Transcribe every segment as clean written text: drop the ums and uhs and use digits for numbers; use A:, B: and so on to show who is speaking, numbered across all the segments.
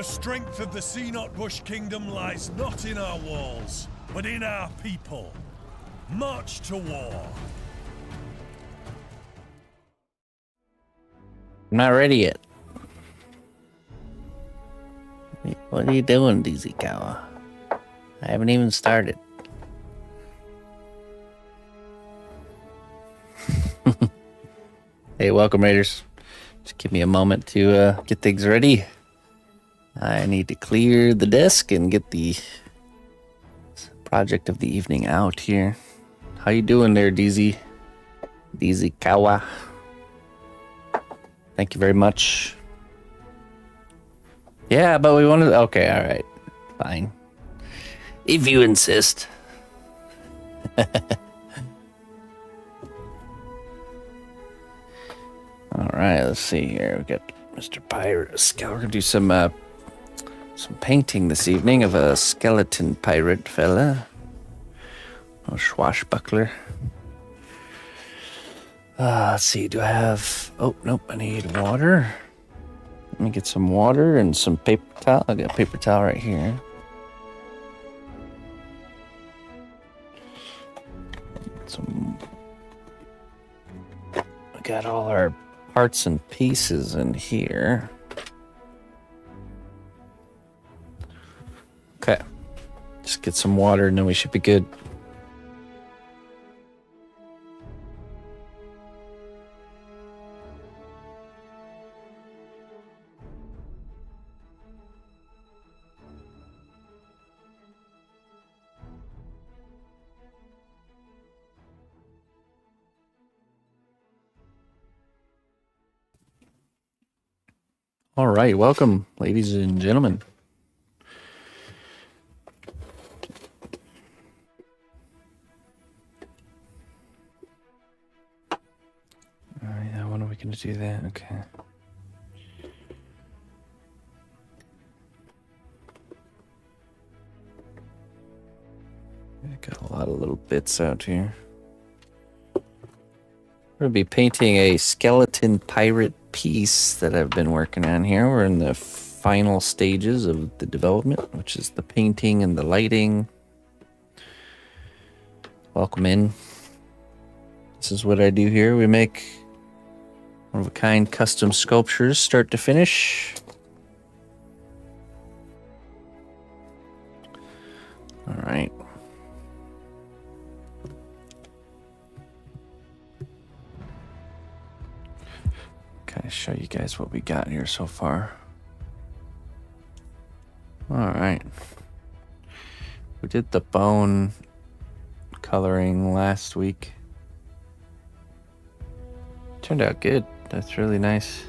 A: The strength of the cnotbusch kingdom lies not in our walls, but in our people. March to war.
B: I'm not ready yet. What are you doing, Dizikawa? I haven't even started. Hey, welcome, Raiders. Just give me a moment to get things ready. I need to clear the desk and get the project of the evening out here. How you doing there, Dizikawa? Thank you very much. Yeah, but we wanted... Okay, all right. Fine. If you insist. All right, let's see here. We got Mr. Pirate. We're gonna do some painting this evening of a skeleton pirate fella. A swashbuckler. Let's see. Do I have? Oh nope. I need water. Let me get some water and some paper towel. I got a paper towel right here. We got all our parts and pieces in here. Okay. Just get some water and then we should be good. All right, welcome, ladies and gentlemen. Yeah, when are we going to do that? Okay. I got a lot of little bits out here. We're going to be painting a skeleton pirate piece that I've been working on here. We're in the final stages of the development, which is the painting and the lighting. Welcome in. This is what I do here. We make one-of-a-kind custom sculptures, start to finish. All right. Kind of show you guys what we got here so far. All right. We did the bone coloring last week. Turned out good. That's really nice.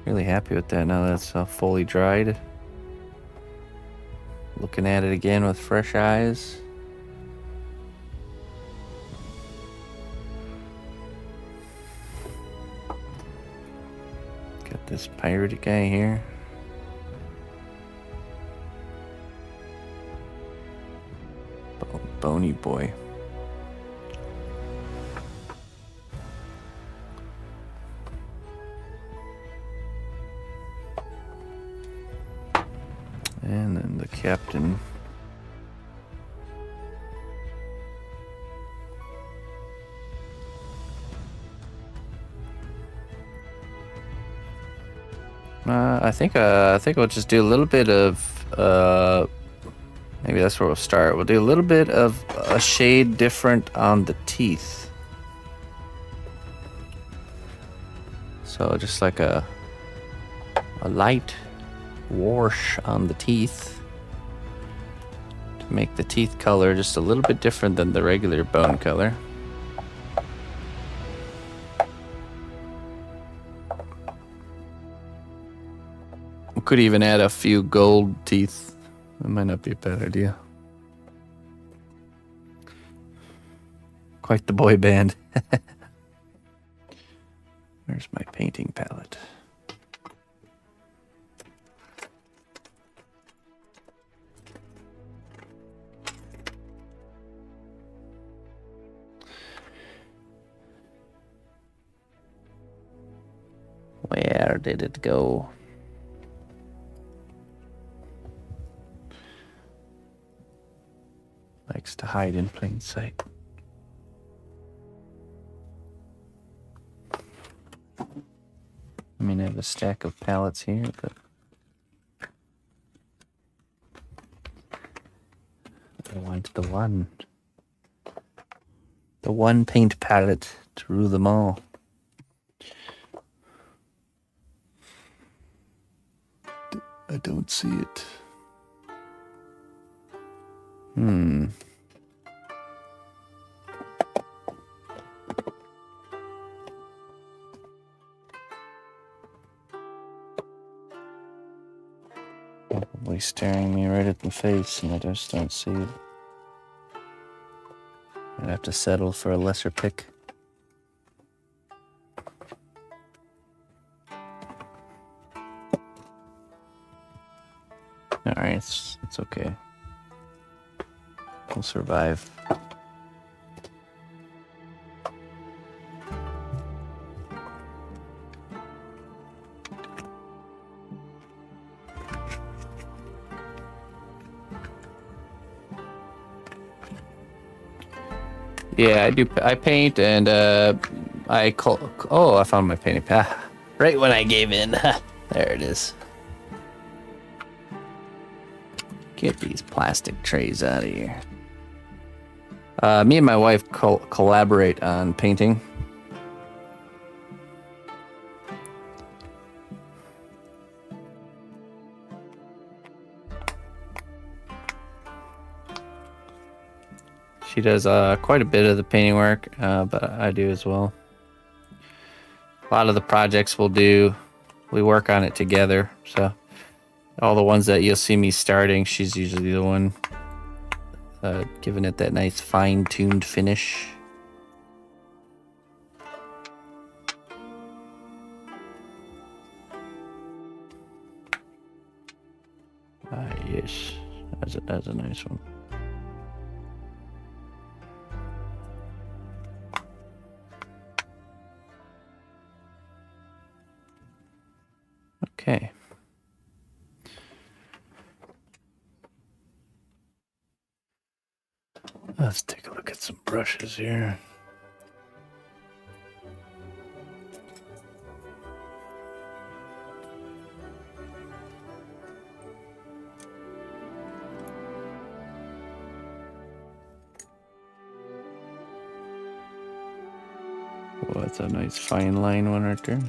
B: Really happy with that now that's fully dried. Looking at it again with fresh eyes. Got this pirate guy here. Bony boy. And then the captain. I think we'll just do a little bit of maybe that's where we'll start. We'll do a little bit of a shade different on the teeth. So just like a light wash on the teeth to make the teeth color just a little bit different than the regular bone color. We could even add a few gold teeth. That might not be a bad idea. Quite the boy band. Where's my painting palette? did it go? Likes to hide in plain sight. I mean, I have a stack of pallets here, but I want the one paint palette to rule them all. I don't see it. Probably staring me right at the face, and I just don't see it. I'd have to settle for a lesser pick. Alright, it's okay. We'll survive. Yeah, I paint, and I found my painting pad. Right when I gave in. There it is. Get these plastic trays out of here. Me and my wife collaborate on painting. She does quite a bit of the painting work, but I do as well. A lot of the projects we work on it together. So all the ones that you'll see me starting, she's usually the one giving it that nice fine-tuned finish. Yes, that's a nice one. Okay. Let's take a look at some brushes here. Well, that's a nice fine line one right there.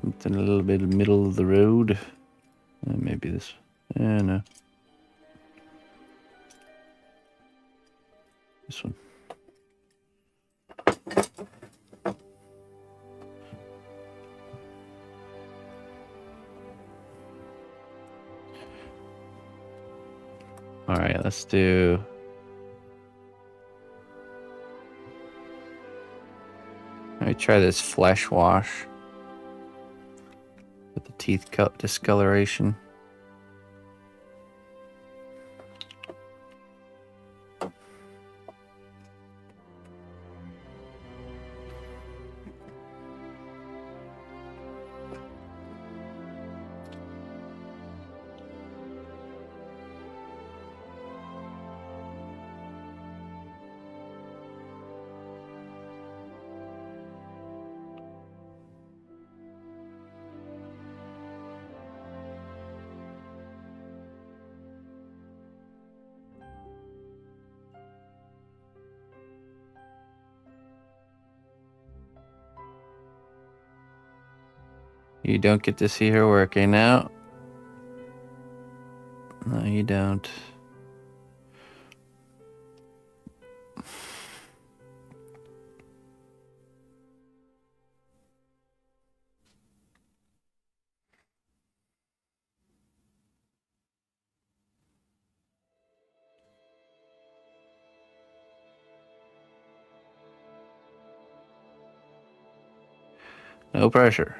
B: Something a little bit middle of the road. Maybe this. Yeah, no. This one. All right, let's do. Let me try this flesh wash with the teeth cup discoloration. You don't get to see her working out. No, you don't. No pressure.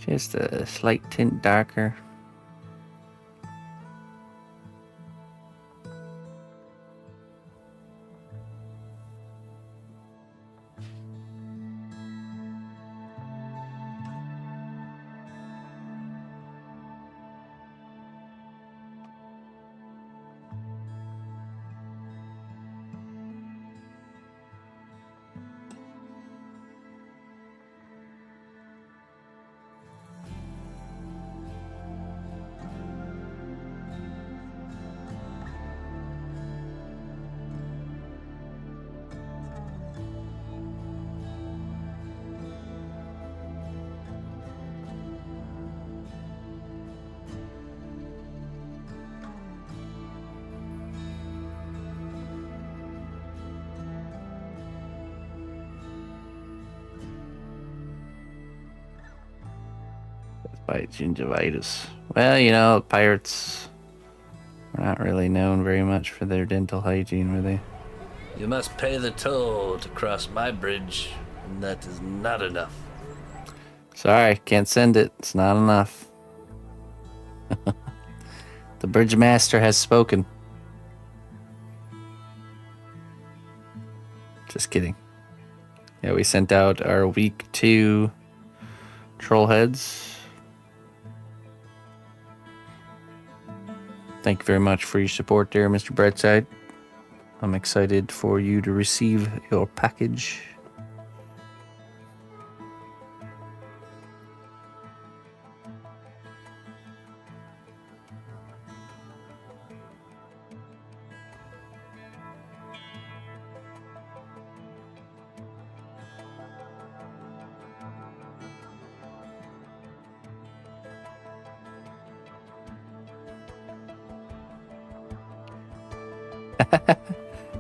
B: Just a slight tint darker. By gingivitis. Well, you know, pirates were not really known very much for their dental hygiene, were they?
C: You must pay the toll to cross my bridge, and that is not enough.
B: Sorry, can't send it. It's not enough. The bridge master has spoken. Just kidding. Yeah, we sent out our week 2 troll heads. Thank you very much for your support there, Mr. Brightside. I'm excited for you to receive your package.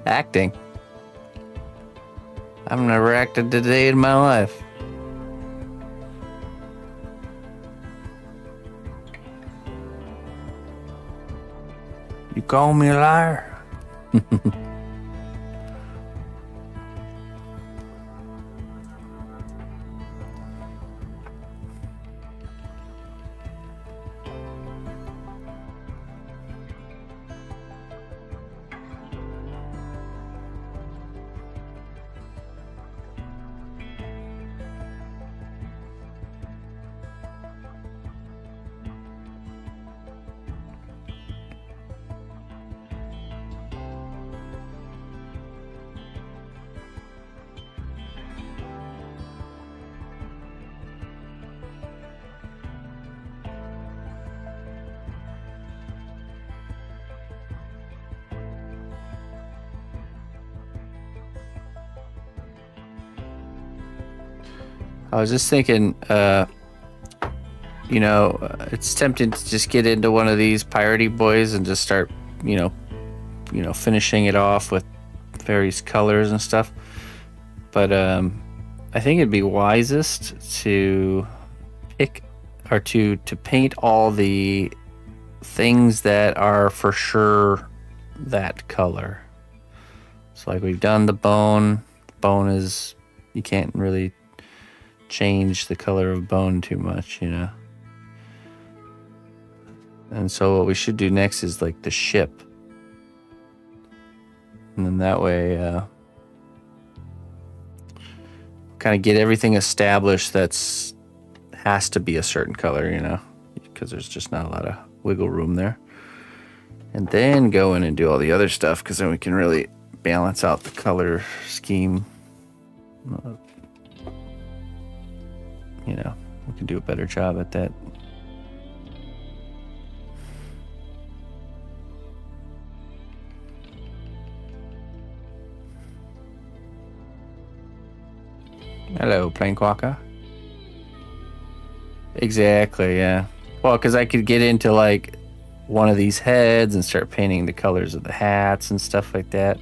B: Acting. I've never acted a day in my life. You call me a liar? I was just thinking, you know, it's tempting to just get into one of these piratey boys and just start, you know, finishing it off with various colors and stuff. But I think it'd be wisest to pick or to paint all the things that are for sure that color. So like we've done the bone. Bone is, you can't really change the color of bone too much, you know. And so what we should do next is like the ship. And then that way, kind of get everything established that's has to be a certain color, you know, because there's just not a lot of wiggle room there. And then go in and do all the other stuff, because then we can really balance out the color scheme. You know, we can do a better job at that. Hello, Planequaka. Exactly, yeah. Well, because I could get into like one of these heads and start painting the colors of the hats and stuff like that.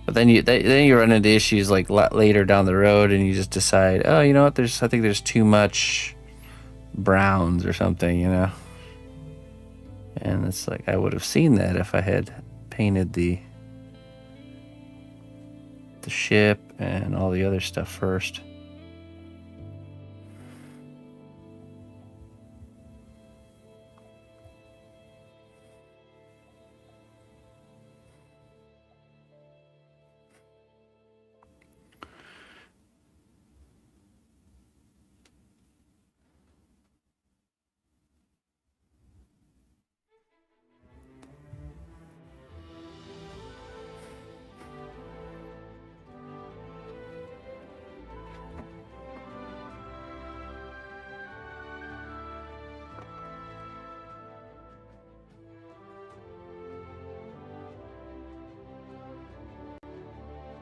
B: But then you run into issues like later down the road, and you just decide, oh, you know what? I think there's too much browns or something, you know. And it's like I would have seen that if I had painted the ship and all the other stuff first.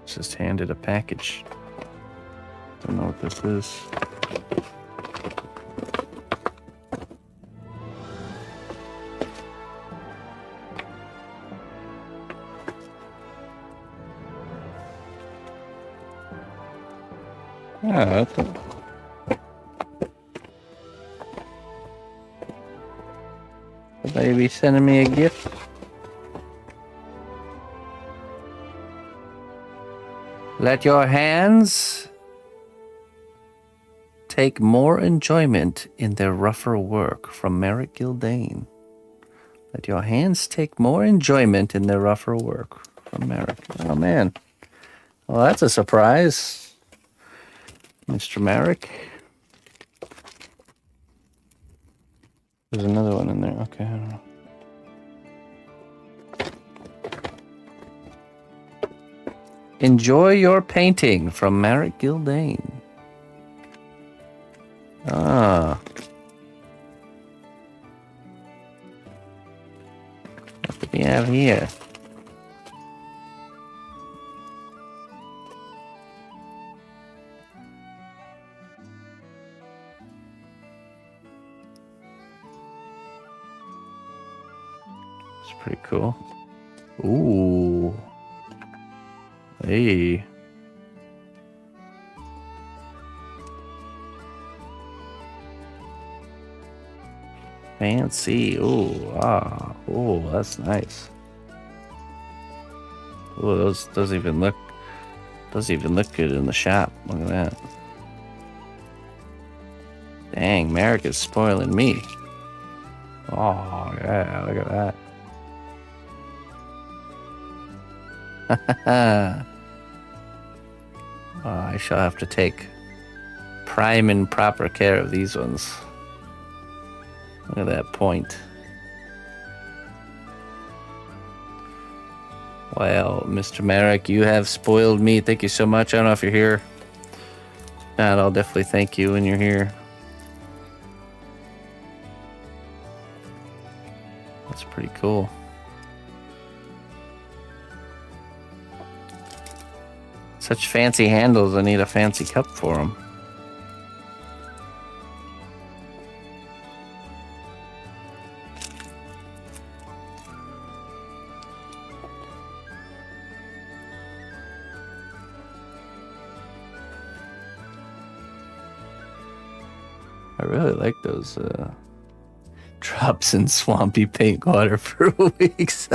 B: Just handed a package. Don't know what this is. Ah, somebody be sending me a gift? Let your hands take more enjoyment in their rougher work, from Merrick Gildane. Let your hands take more enjoyment in their rougher work, from Merrick. Oh man. Well, that's a surprise, Mr. Merrick. There's another one in there. Okay, I don't know. Enjoy your painting, from Merrick Gildane. Ah. What do we have here? It's pretty cool. Ooh. Hey. Fancy. Ooh, ah. Ooh, that's nice. Ooh, those even look good in the shop. Look at that. Dang, Merrick is spoiling me. Oh yeah, look at that. I shall have to take prime and proper care of these ones. Look at that point. Well, Mr. Merrick, you have spoiled me. Thank you so much. I don't know if you're here. If not, I'll definitely thank you when you're here. That's pretty cool. Such fancy handles, I need a fancy cup for them. I really like those drops in swampy paint water for weeks.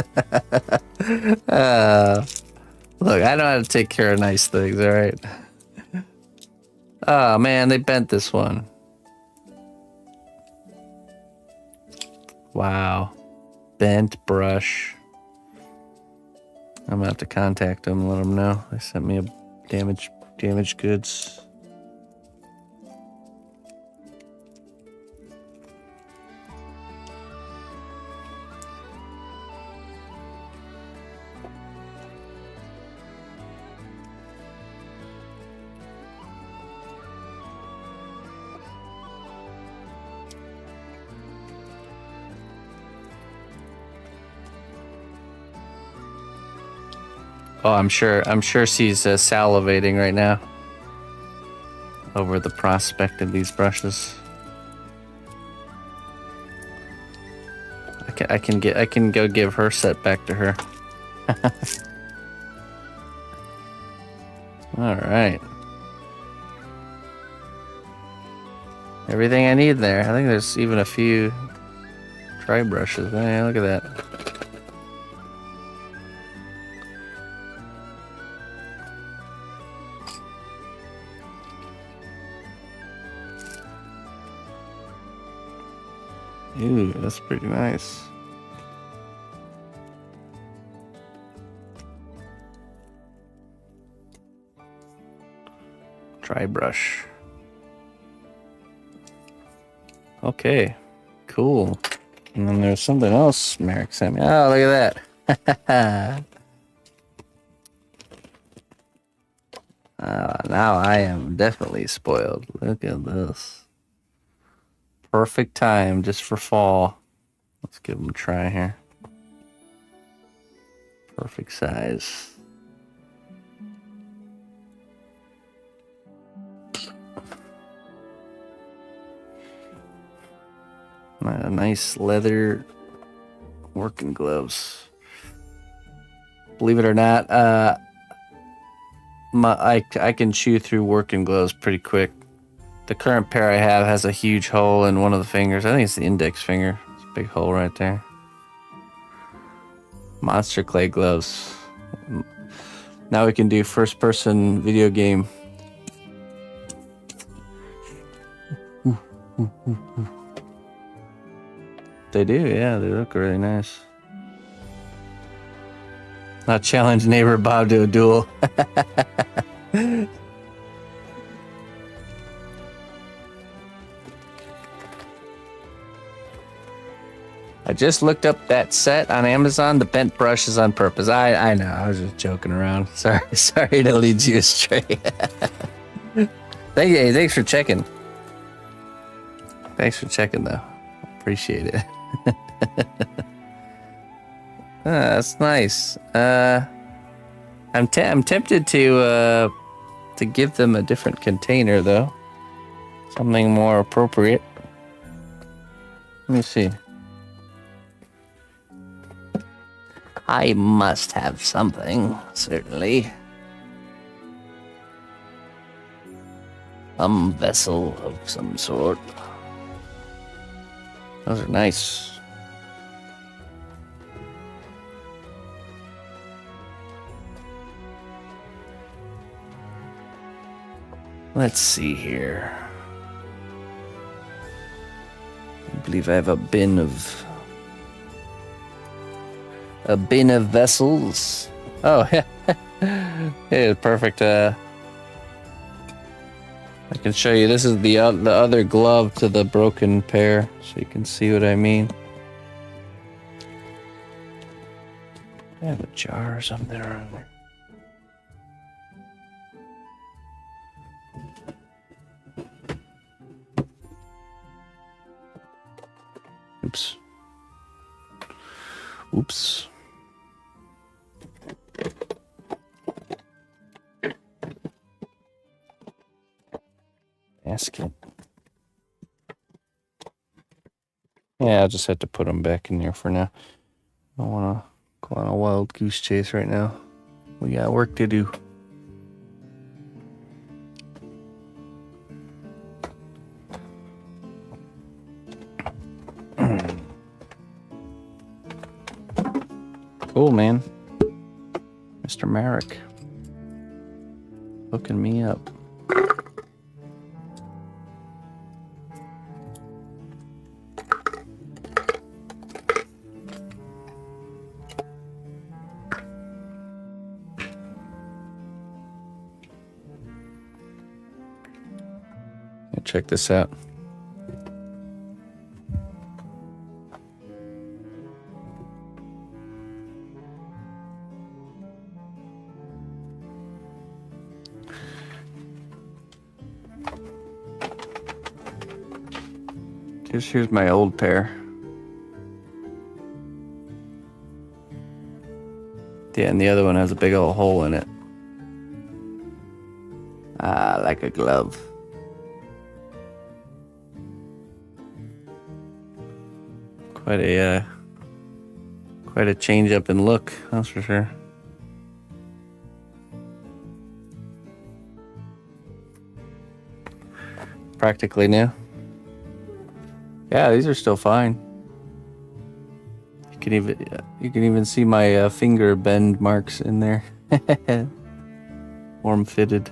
B: Look, I know how to take care of nice things, alright? Oh man, they bent this one. Wow. Bent brush. I'm gonna have to contact them and let them know. They sent me a damaged goods. Oh, I'm sure she's salivating right now over the prospect of these brushes. I can go give her set back to her. All right. Everything I need there. I think there's even a few dry brushes. Man, look at that. Ooh, that's pretty nice. Dry brush. Okay, cool. And then there's something else Merrick sent me. Oh, look at that. Now I am definitely spoiled. Look at this. Perfect time just for fall. Let's give them a try here. Perfect size. Nice leather working gloves. Believe it or not, I can chew through working gloves pretty quick. The current pair I have has a huge hole in one of the fingers. I think it's the index finger. It's a big hole right there. Monster clay gloves. Now we can do first-person video game. They do, yeah. They look really nice. Not challenge neighbor Bob to a duel. I just looked up that set on Amazon. The bent brush is on purpose. I know. I was just joking around. Sorry to lead you astray. Thanks for checking. Thanks for checking, though. Appreciate it. That's nice. I'm tempted to give them a different container, though. Something more appropriate. Let me see. I must have something, certainly. Some vessel of some sort. Those are nice. Let's see here. I believe I have a bin of vessels. Oh, yeah. Yeah, perfect. I can show you. This is the other glove to the broken pair, so you can see what I mean. I have a jar or something around there. Oops. Oops. Basket. Yeah, I'll just have to put them back in there for now. I don't want to go on a wild goose chase right now. We got work to do. Cool, man. Mr. Merrick. Hooking me up. Check this out. Here's my old pair. Yeah, and the other one has a big old hole in it. Like a glove. Quite a change up in look, that's for sure. Practically new. Yeah, these are still fine. You can even see my finger bend marks in there. Form fitted.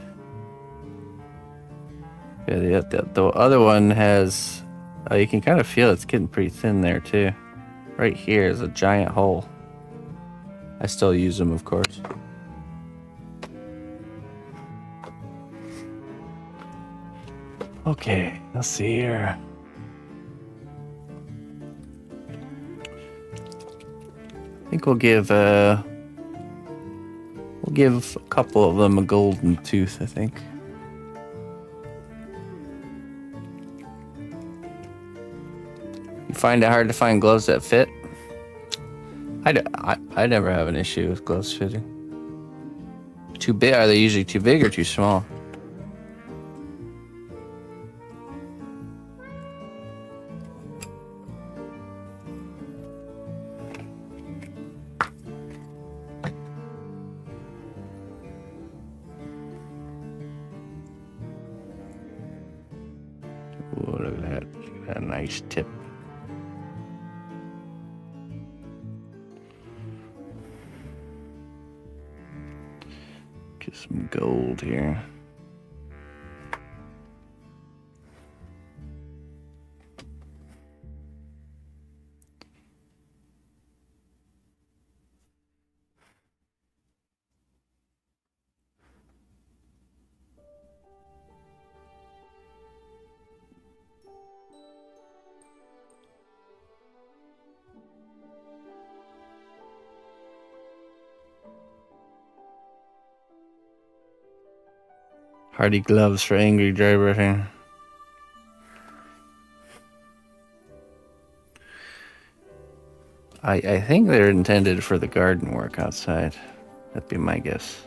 B: Yeah, the other one has. You can kind of feel it's getting pretty thin there too. Right here is a giant hole. I still use them, of course. Okay, let's see here. I think we'll give a couple of them a golden tooth, I think. You find it hard to find gloves that fit? I never have an issue with gloves fitting. Too big? Are they usually too big or too small? A nice tip. Get some gold here. Hardy gloves for angry driver here. I think they're intended for the garden work outside. That'd be my guess.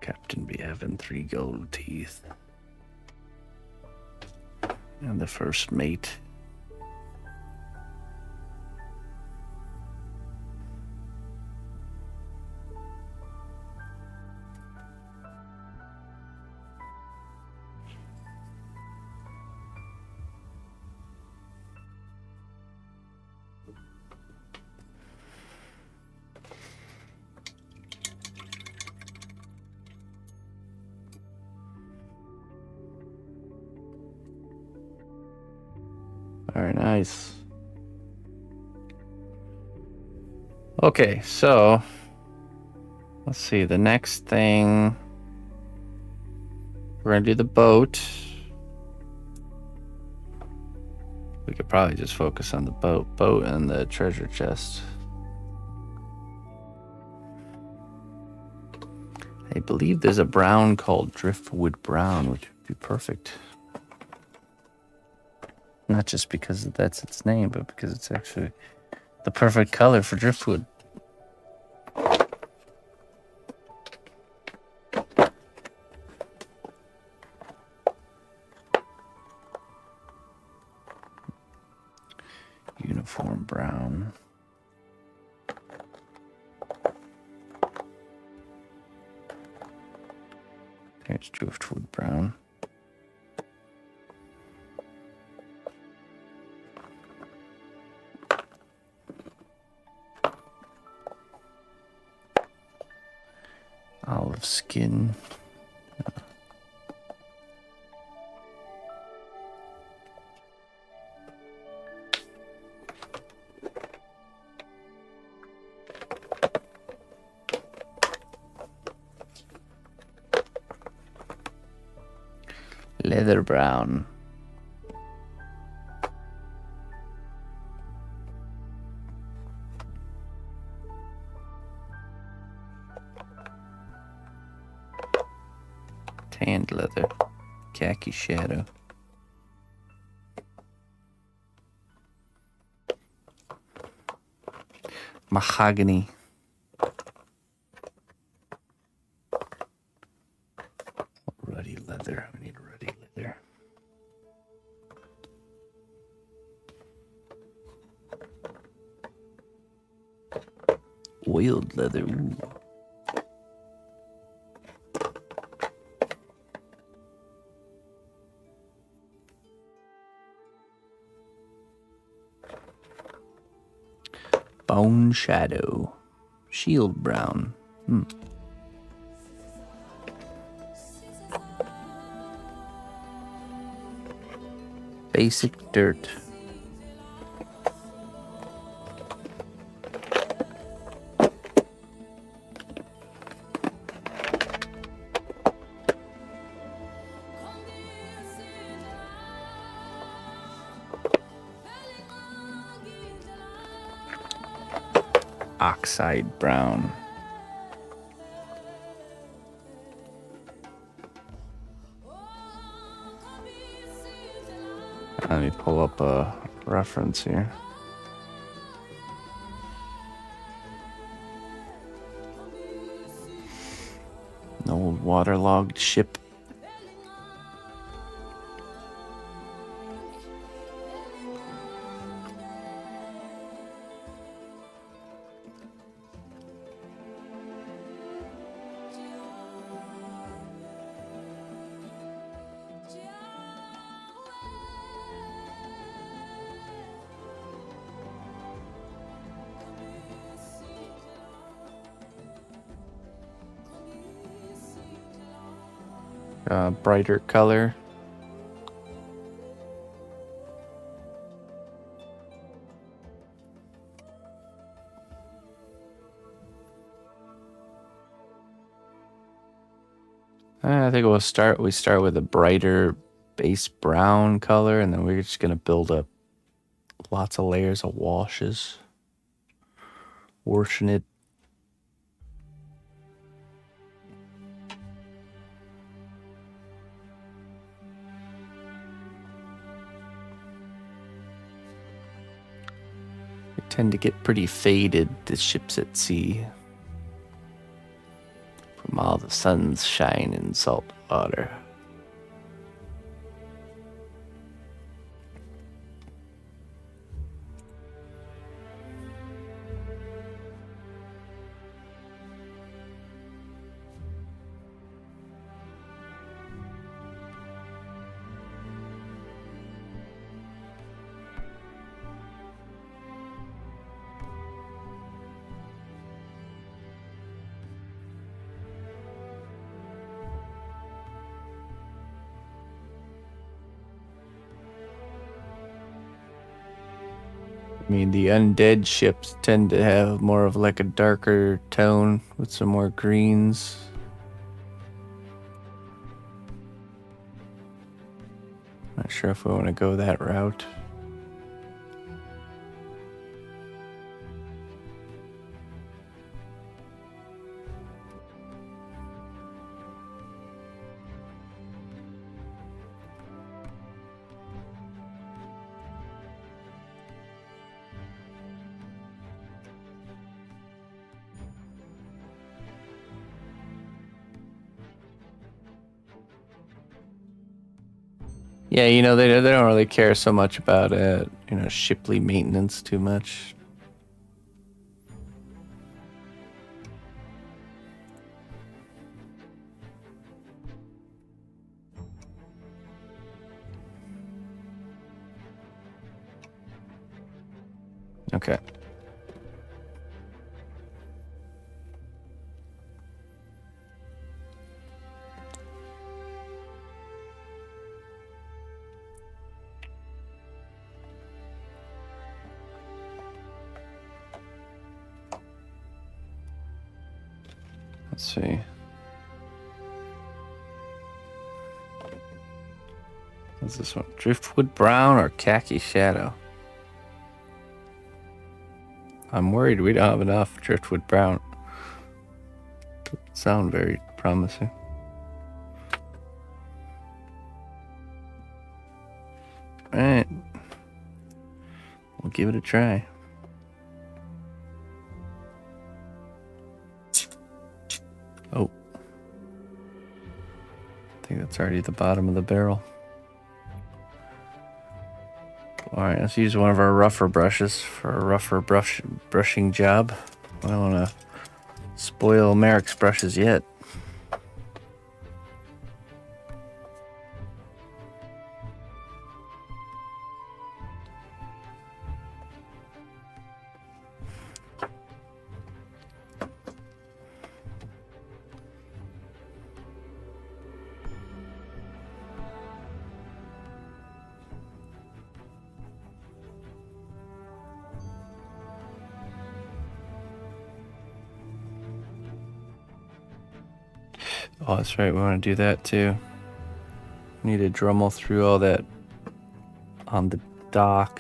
B: Captain be having 3 gold teeth. And the first mate. Very nice. Okay, so let's see. The next thing, we're gonna do the boat. We could probably just focus on the boat and the treasure chest. I believe there's a brown called driftwood brown, which would be perfect. Not just because that's its name, but because it's actually the perfect color for driftwood. Uniform brown. There's driftwood brown. Olive skin. Leather brown. Tanned leather. Khaki shadow. Mahogany. Ruddy leather. We need ruddy leather. Oiled leather. Ooh. Bone shadow. Shield brown. Basic dirt. backside brown. Let me pull up a reference here. An old waterlogged ship. Brighter color. I think we start with a brighter base brown color, and then we're just gonna build up lots of layers of washes. Washing it. Tend to get pretty faded, the ships at sea, from all the sun's shine in salt water. I mean, the undead ships tend to have more of like a darker tone with some more greens. Not sure if we want to go that route. Yeah, you know, they don't really care so much about shiply maintenance too much. Okay. Let's see. What's this one? Driftwood brown or khaki shadow? I'm worried we don't have enough driftwood brown. Doesn't sound very promising. Alright. We'll give it a try. Oh. I think that's already the bottom of the barrel. Alright, let's use one of our rougher brushes for a rougher brushing job. I don't want to spoil Merrick's brushes yet. Oh, that's right. We want to do that too. We need to Dremel through all that on the dock.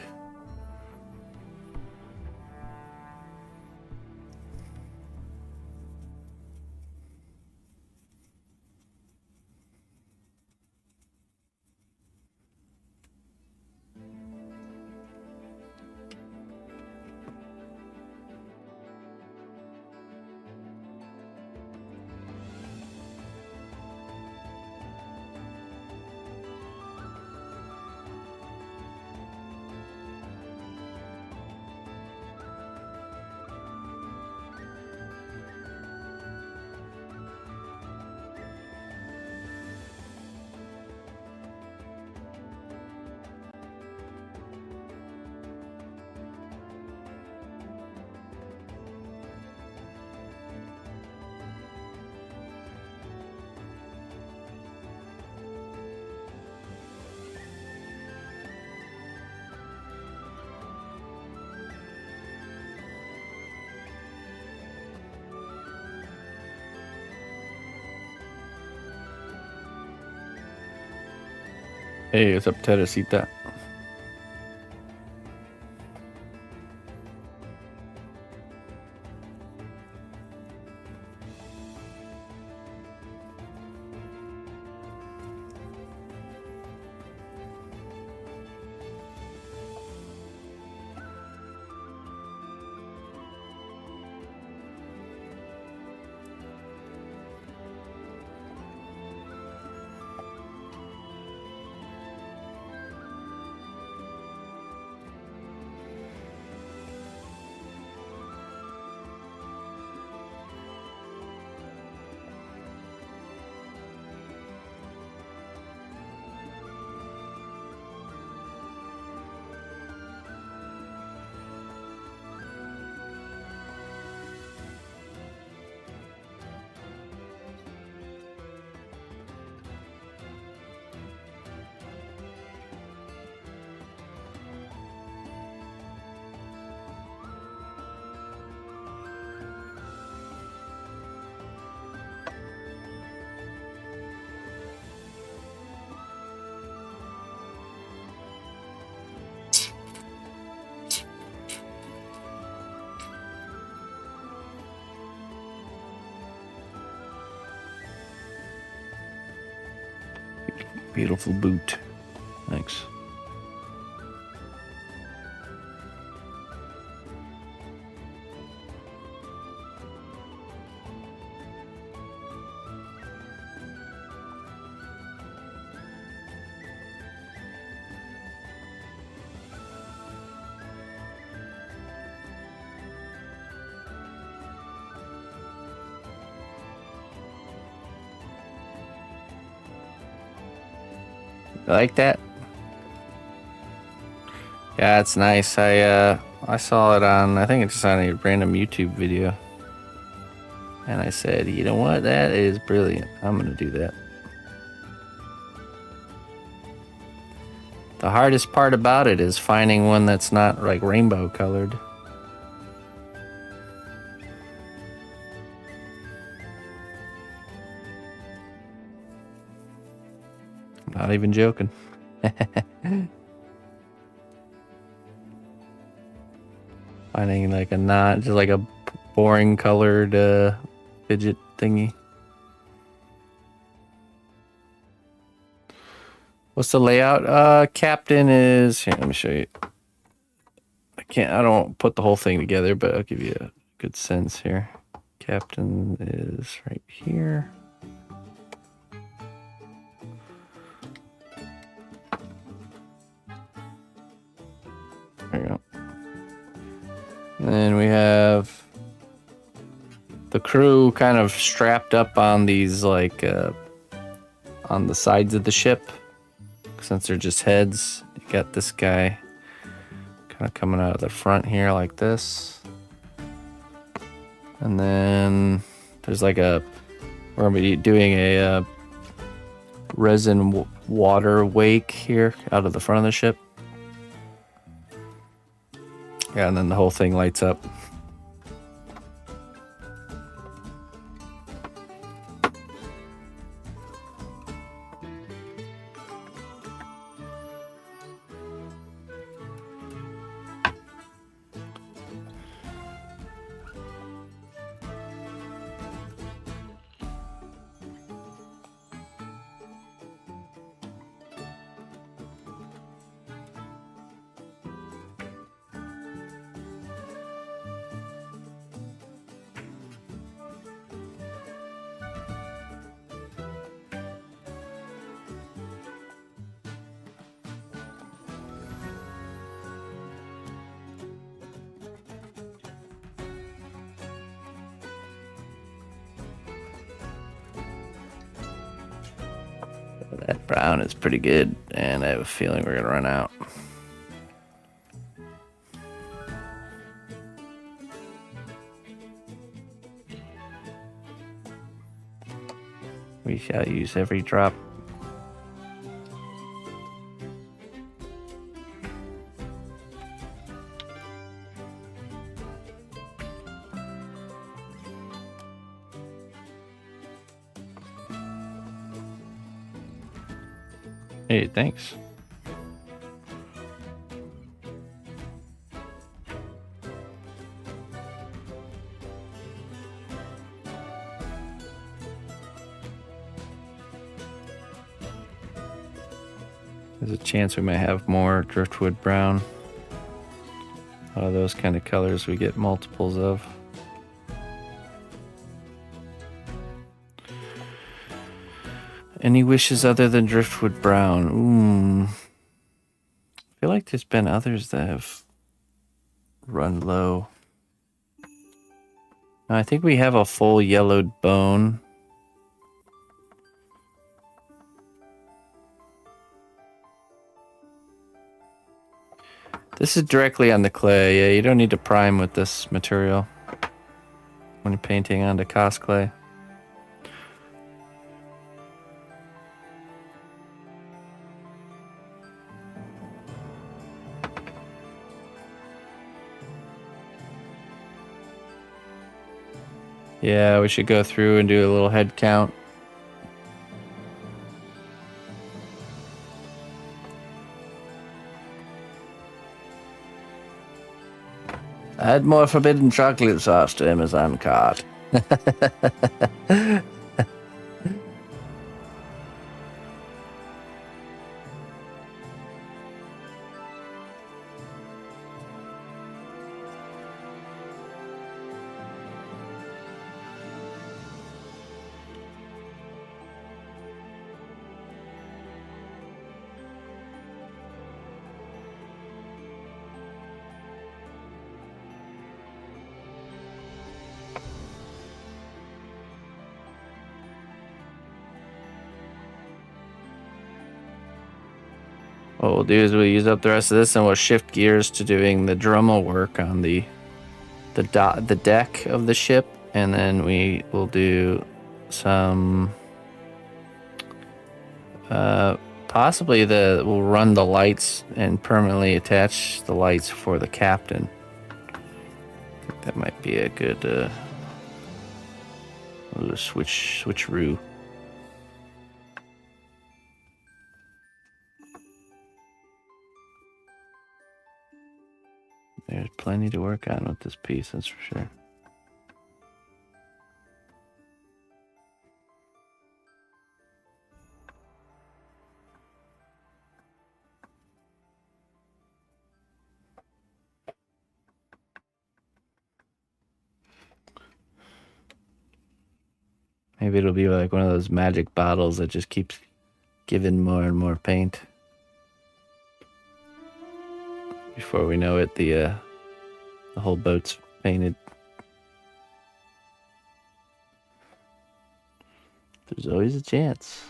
B: Hey, what's up, Teresita? Beautiful boot. Thanks. You like that? Yeah, it's nice. I saw it on, I think it's just on a random YouTube video. And I said, you know what? That is brilliant. I'm gonna do that. The hardest part about it is finding one that's not like rainbow colored. I'm not even joking. Finding like a not just like a boring colored fidget thingy. What's the layout? Captain is here. Let me show you. I don't put the whole thing together, but I'll give you a good sense here. Captain is right here. There you go. And then we have the crew kind of strapped up on these like on the sides of the ship. Since they're just heads, you got this guy kind of coming out of the front here like this. And then there's like we're gonna be doing a resin water wake here out of the front of the ship. Yeah, and then the whole thing lights up. That brown is pretty good, and I have a feeling we're gonna run out. We shall use every drop. Hey, thanks. There's a chance we might have more driftwood brown. A lot of those kind of colors we get multiples of. Any wishes other than driftwood brown? I feel like there's been others that have run low. I think we have a full yellowed bone. This is directly on the clay. Yeah, you don't need to prime with this material when you're painting onto cast clay. Yeah, we should go through and do a little head count. Add more forbidden chocolate sauce to Amazon cart. What we'll do is we'll use up the rest of this and we'll shift gears to doing the Dremel work on the deck of the ship, and then we will do some possibly we'll run the lights and permanently attach the lights for the captain. I think that might be a good switcheroo. There's plenty to work on with this piece, that's for sure. Maybe it'll be like one of those magic bottles that just keeps giving more and more paint. Before we know it, the whole boat's painted. There's always a chance.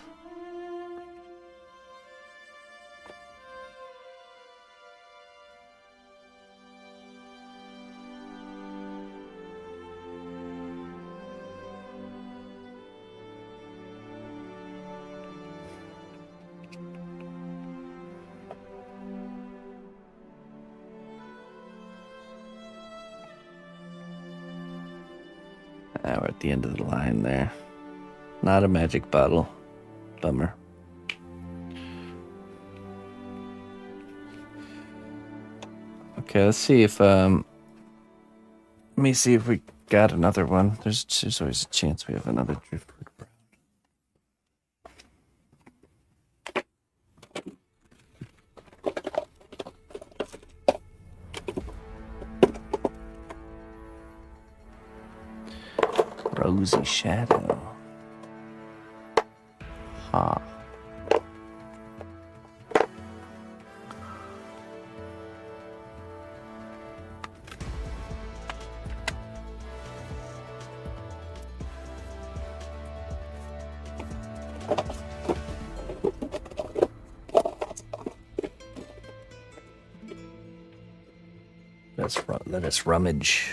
B: We're at the end of the line there. Not a magic bottle. Bummer. Okay, let's see if let me see if we got another one. There's always a chance we have another driftwood brown. Rosy shadow. Ha. Let us rummage.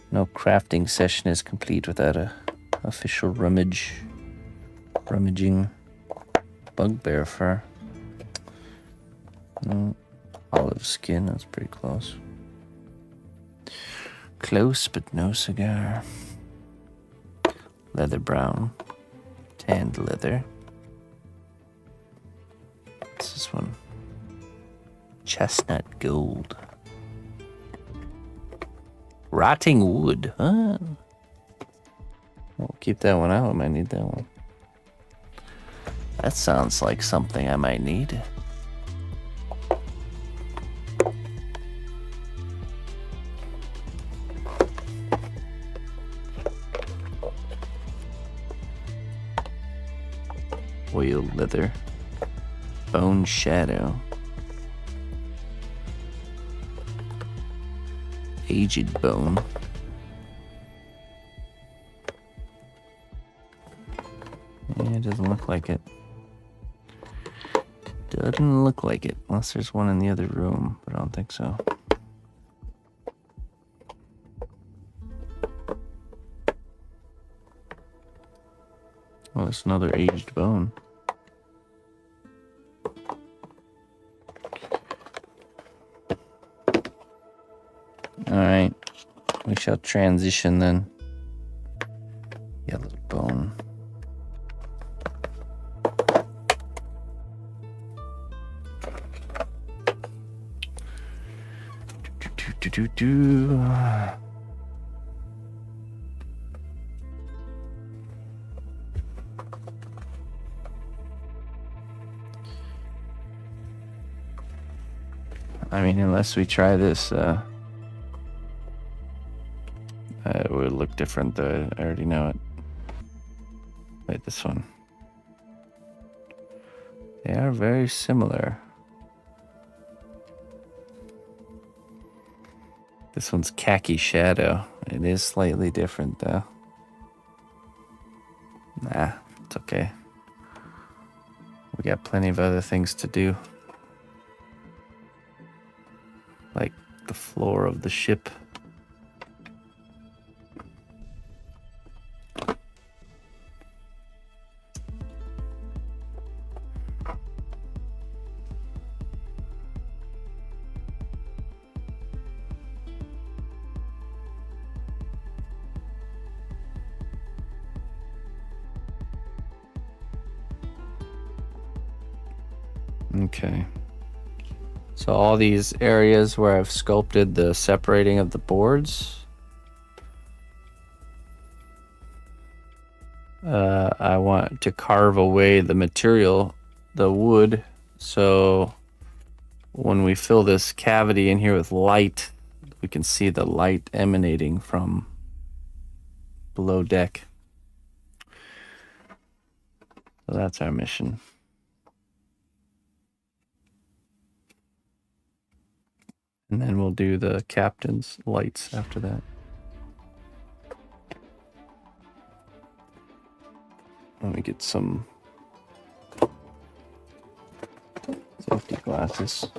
B: No crafting session is complete without a official rummaging. Bugbear fur. Olive skin, that's pretty close. Close, but no cigar. Leather brown. Tanned leather. What's this one? Chestnut gold. Rotting wood, huh? We'll keep that one out. I might need that one. That sounds like something I might need. Oil leather. Bone shadow. Aged bone. Yeah, it doesn't look like it. Doesn't look like it. Unless there's one in the other room, but I don't think so. Oh, there's another aged bone. Alright. We shall transition then. Yellow bone. Do. I mean, unless we try this, it would look different, though. I already know it. Wait, this one. They are very similar. This one's khaki shadow. It is slightly different, though. Nah, it's okay. We got plenty of other things to do. Like the floor of the ship. Okay. So all these areas where I've sculpted the separating of the boards, I want to carve away the material, the wood, so when we fill this cavity in here with light, we can see the light emanating from below deck. So that's our mission. And then we'll do the captain's lights after that. Let me get some safety glasses.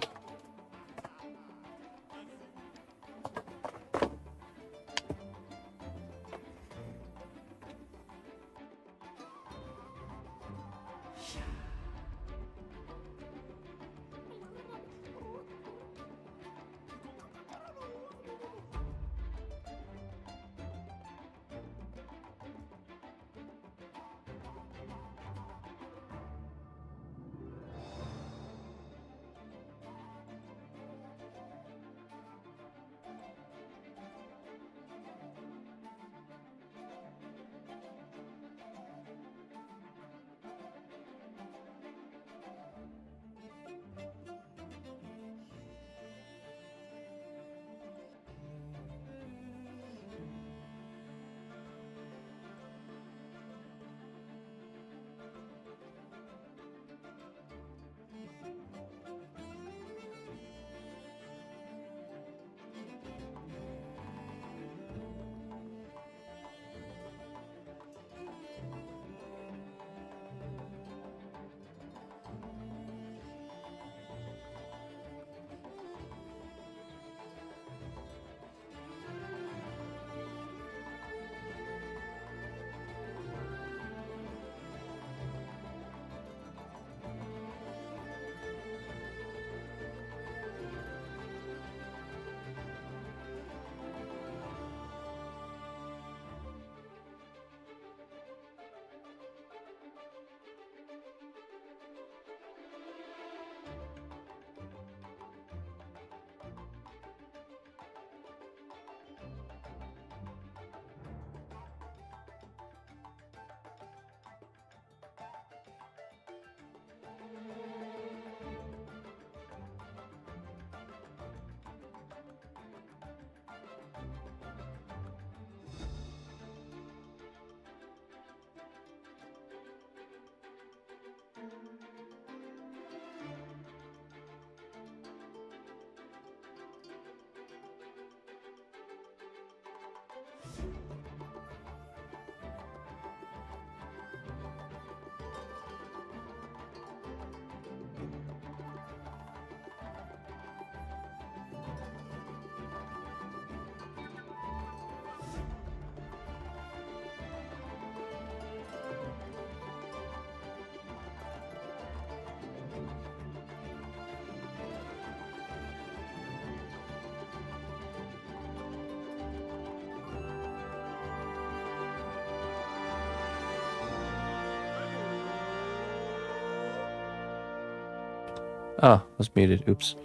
B: Oh, was muted. Oops.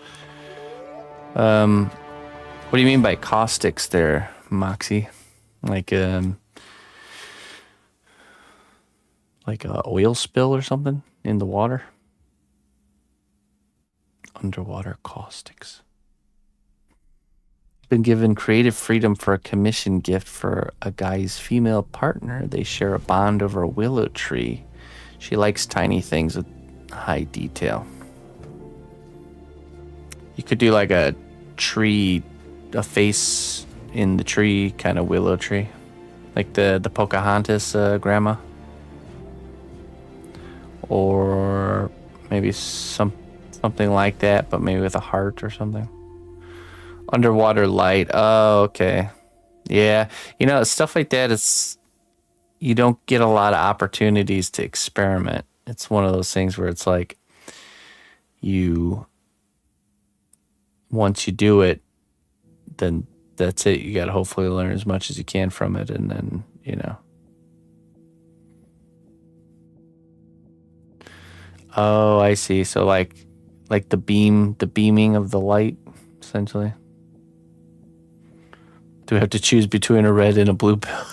B: What do you mean by caustics there, Moxie? Like a oil spill or something in the water? Underwater caustics. Been given creative freedom for a commission gift for a guy's female partner. They share a bond over a willow tree. She likes tiny things with high detail. You could do like a tree, a face in the tree kind of willow tree, like the Pocahontas grandma, or maybe something like that, but maybe with a heart or something. Underwater light. Oh, okay. Yeah, you know, stuff like that. You don't get a lot of opportunities to experiment. It's one of those things where it's like once you do it, then that's it. You got to hopefully learn as much as you can from it, and then, you know. Oh, I see. So like the beaming of the light, essentially. Do we have to choose between a red and a blue pill?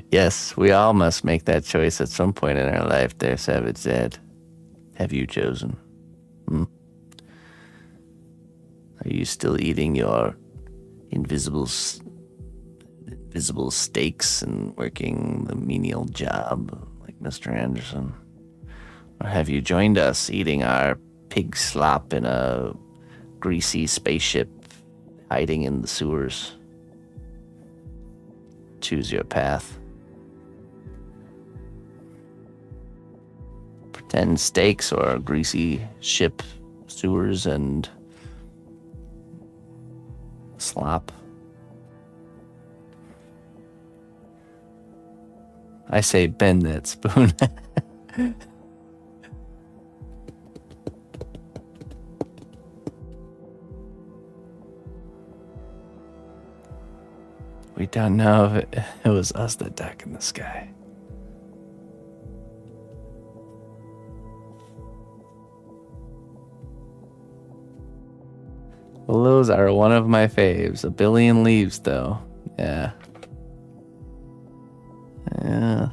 B: Yes, we all must make that choice at some point in our life there, Savage Dad. Have you chosen? Are you still eating your invisible steaks and working the menial job like Mr. Anderson? Or have you joined us eating our pig slop in a greasy spaceship hiding in the sewers? Choose your path. Pretend steaks or greasy ship sewers and slop. I say bend that spoon. We don't know if it was us that duck in the sky. Well, those are one of my faves. A billion leaves, though. Yeah. Yeah.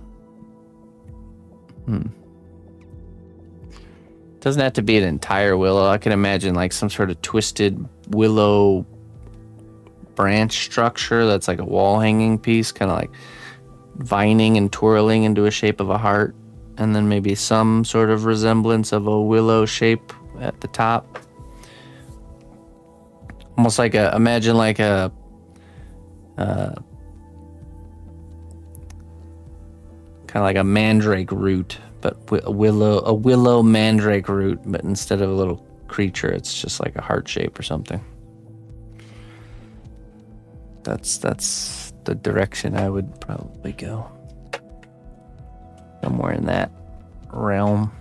B: Doesn't have to be an entire willow. I can imagine like some sort of twisted willow branch structure that's like a wall hanging piece, kind of like vining and twirling into a shape of a heart, and then maybe some sort of resemblance of a willow shape at the top. Almost like imagine like a kind of like a mandrake root, but a willow mandrake root, but instead of a little creature, it's just like a heart shape or something. That's the direction I would probably go. Somewhere in that realm.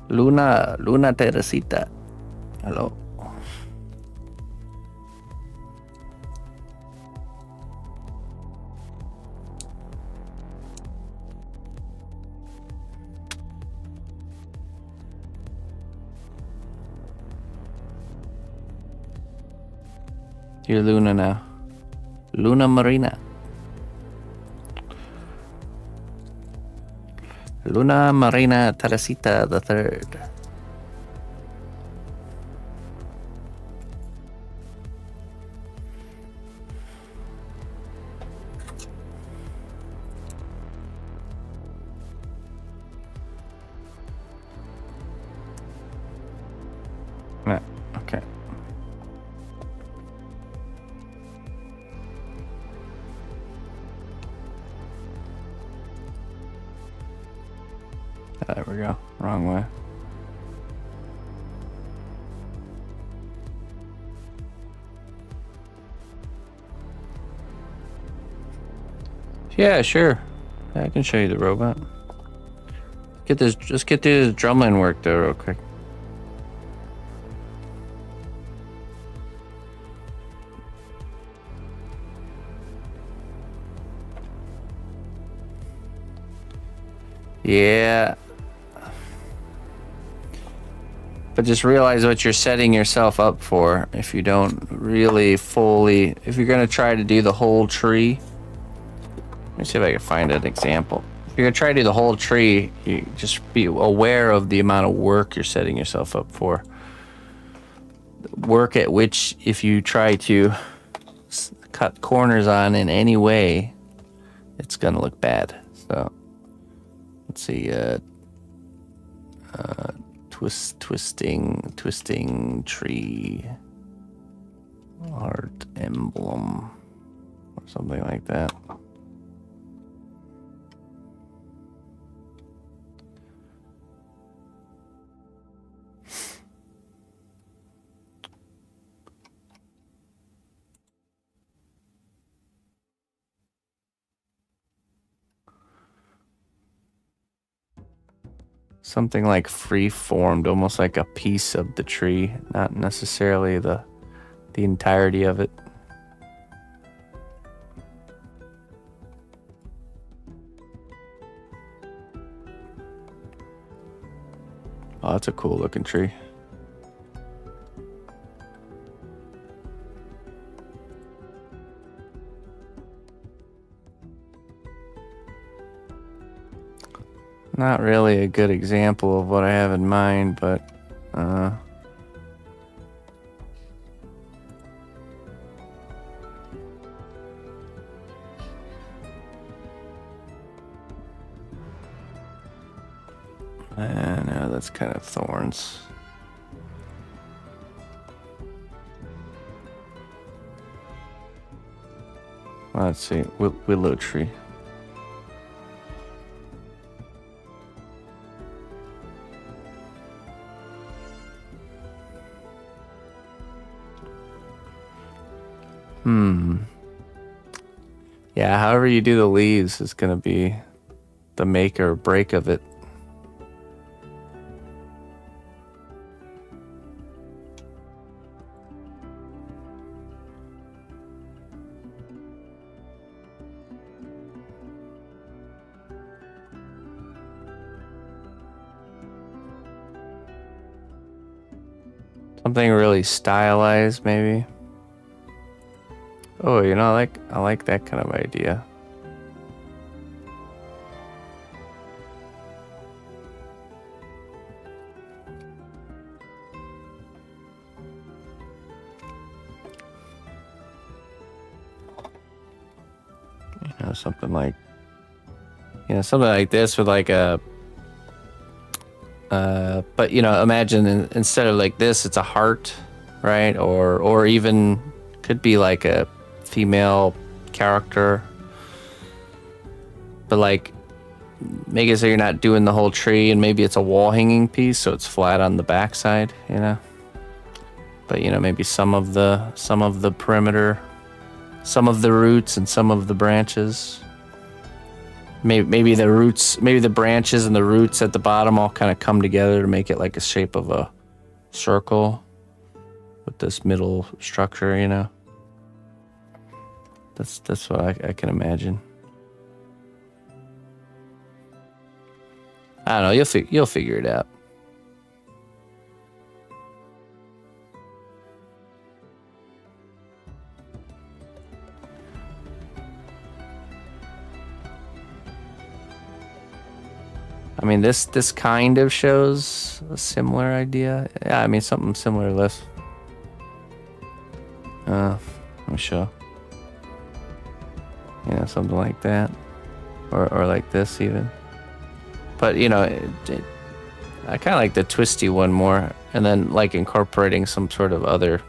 B: Luna Teresita. Hello. You're Luna now. Luna Marina. Luna Marina Teresita the Third. Yeah, okay. There we go. Wrong way. Yeah, sure. I can show you the robot. Get this. Just get through this drumline work though, real quick. Yeah. But just realize what you're setting yourself up for if you don't really fully... If you're going to try to do the whole tree... Let me see if I can find an example. If you're going to try to do the whole tree, you just be aware of the amount of work you're setting yourself up for. Work at which, if you try to cut corners on in any way, it's going to look bad. So... Let's see, twisting tree, art emblem, or something like that. Something like free-formed, almost like a piece of the tree, not necessarily the entirety of it. Oh, that's a cool looking tree. Not really a good example of what I have in mind, but no, that's kind of thorns. Let's see, willow tree. Yeah, however you do the leaves is going to be the make or break of it. Something really stylized, maybe. Oh, you know, I like that kind of idea. You know, something like this with like a but you know, imagine instead of like this, it's a heart, right? Or even could be like a female character, but like make it so you're not doing the whole tree, and maybe it's a wall hanging piece, so it's flat on the backside, you know. But you know, maybe some of the perimeter, some of the roots, and some of the branches. Maybe the roots, maybe the branches and the roots at the bottom all kind of come together to make it like a shape of a circle with this middle structure, you know. That's what I can imagine. I don't know. You'll figure it out. I mean, this kind of shows a similar idea. Yeah, I mean, something similar to this. Let me show. You know, something like that. Or like this even. But, you know, I kind of like the twisty one more. And then, like, incorporating some sort of other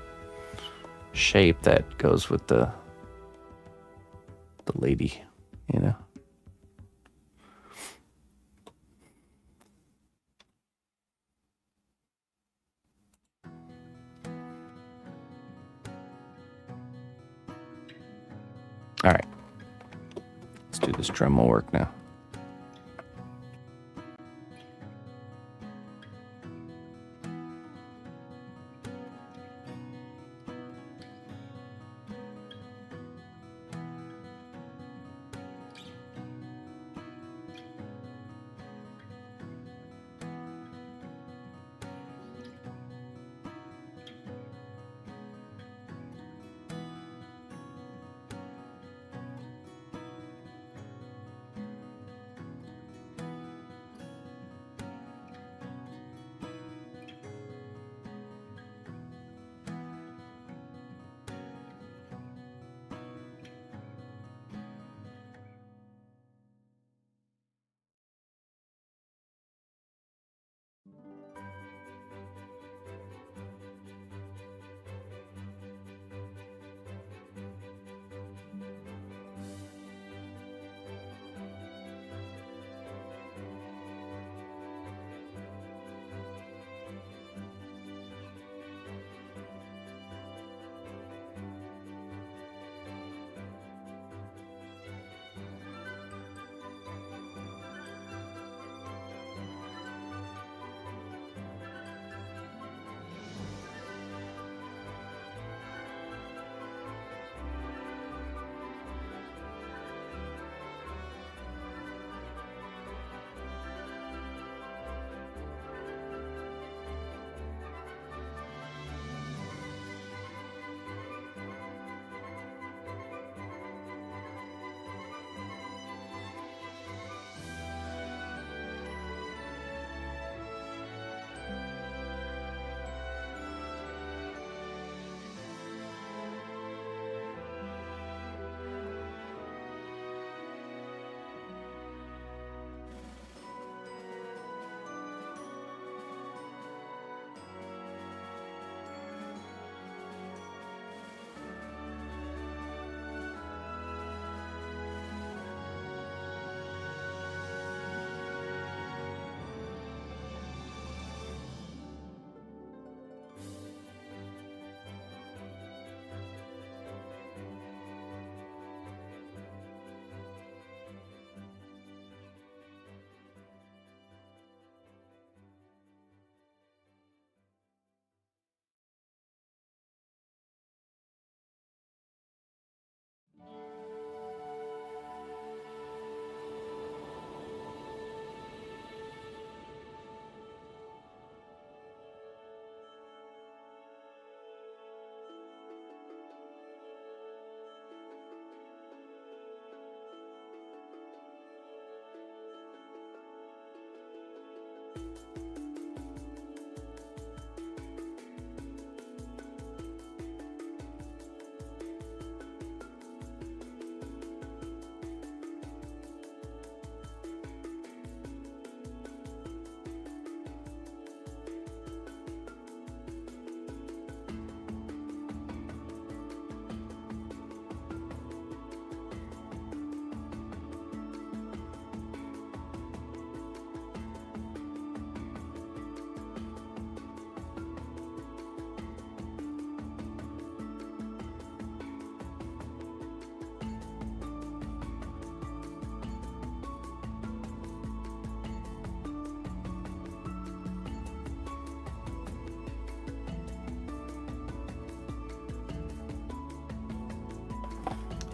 B: shape that goes with the lady, you know. All right, let's do this Dremel work now.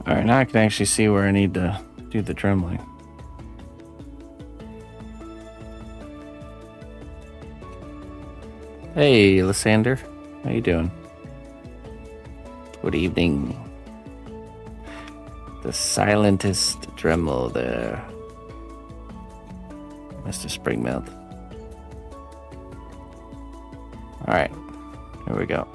B: All right, now I can actually see where I need to do the trembling. Hey, Lysander, how you doing? Good evening. The silentest Dremel there. Mr. Springmouth. Alright, here we go.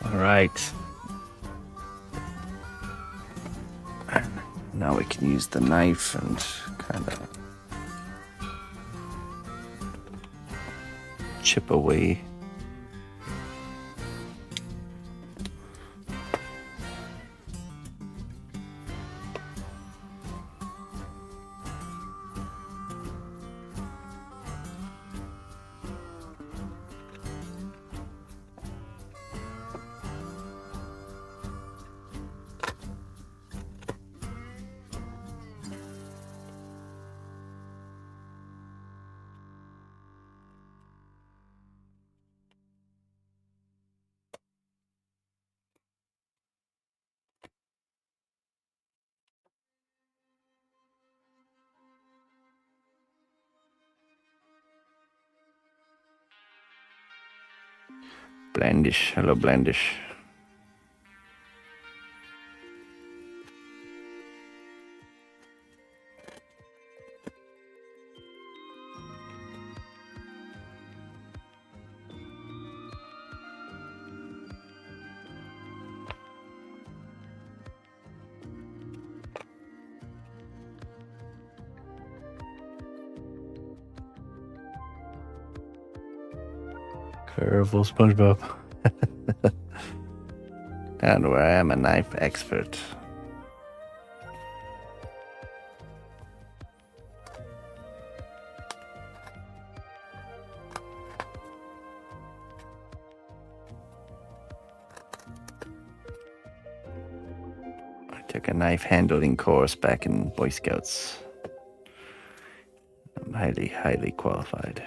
B: All right. Now we can use the knife and kind of chip away. Blendish, hello Blendish. Careful, SpongeBob. And where I am a knife expert. Took a knife handling course back in Boy Scouts. I'm highly, highly qualified.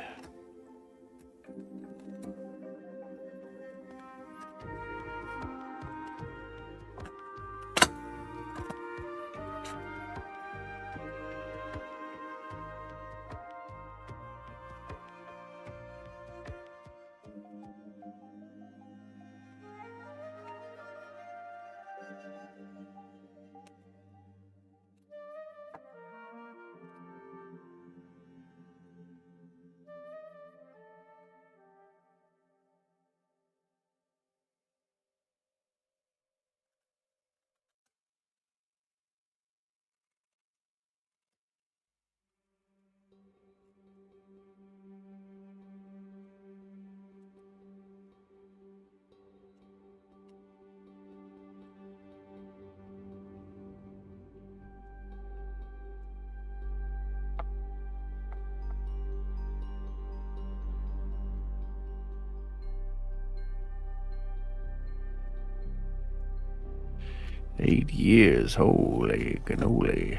B: $8 years, holy cannoli.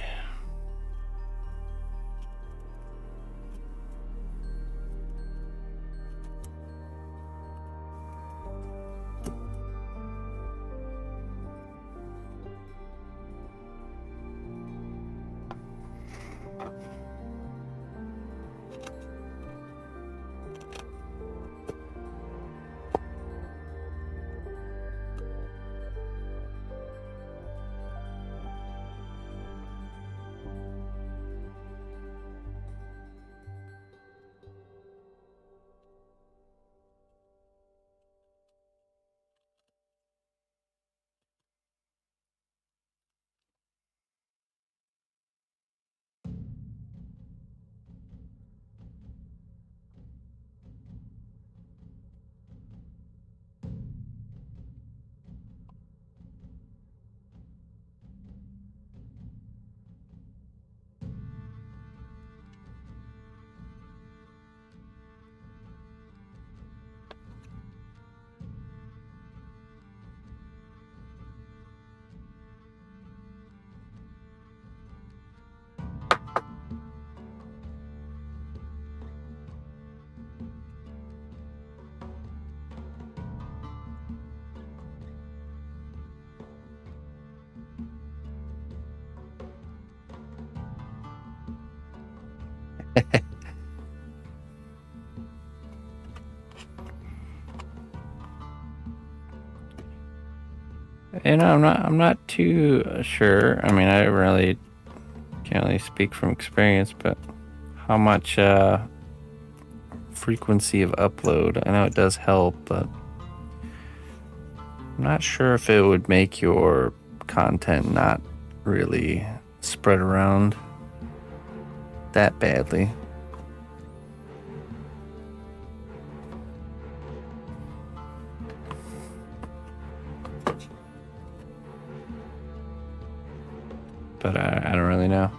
B: You know, I'm not too sure. I mean, I really can't really speak from experience, but how much frequency of upload? I know it does help, but I'm not sure if it would make your content not really spread around that badly. But I don't really know.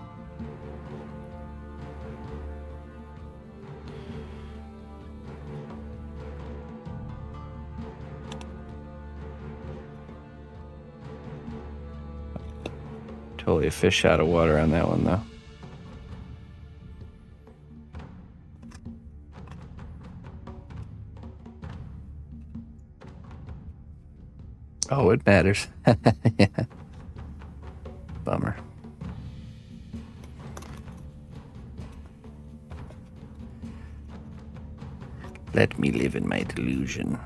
B: Totally a fish out of water on that one, though. Oh, it matters. Yeah. Bummer. Let me live in my delusion.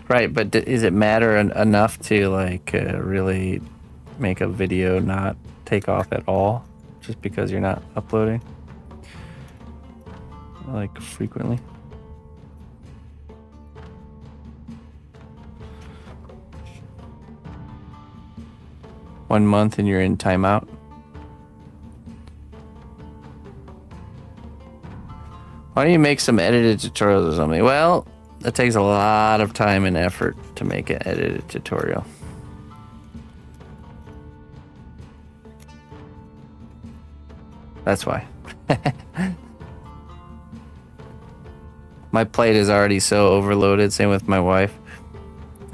B: Right, but does it matter enough to like really make a video not take off at all just because you're not uploading like frequently? One month and you're in timeout? Why don't you make some edited tutorials or something? Well, that takes a lot of time and effort to make an edited tutorial. That's why. My plate is already so overloaded, same with my wife.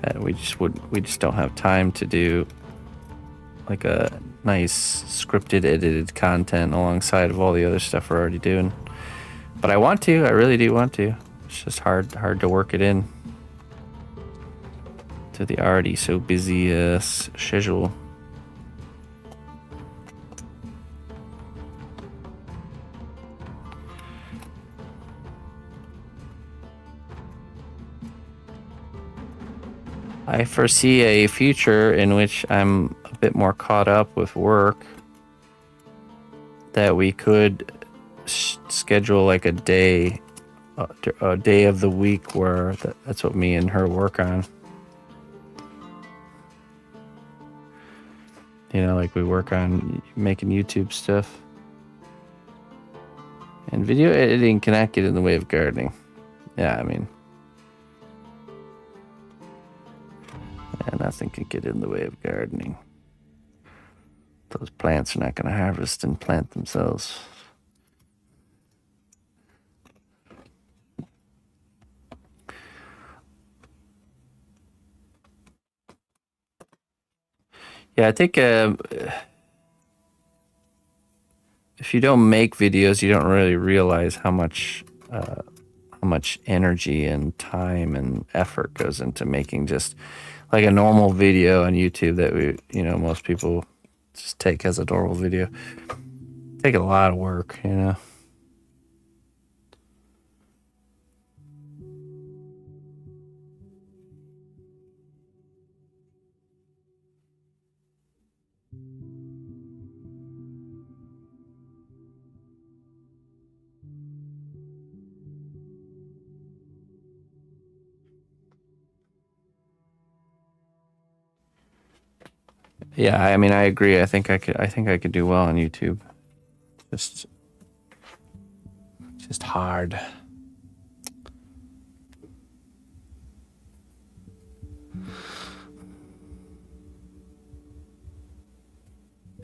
B: that we just don't have time to do like a nice scripted edited content alongside of all the other stuff we're already doing. But I want to, I really do want to. It's just hard to work it in to the already so busy schedule. I foresee a future in which I'm a bit more caught up with work, that we could schedule like a day of the week where that's what me and her work on. You know, like we work on making YouTube stuff. And video editing cannot get in the way of gardening. Yeah, I mean, nothing can get in the way of gardening. Those plants are not going to harvest and plant themselves. Yeah, I think if you don't make videos, you don't really realize how much energy and time and effort goes into making just like a normal video on YouTube that most people just take as a normal video. Take a lot of work, you know. Yeah, I mean, I agree. I think I could do well on YouTube. Just hard.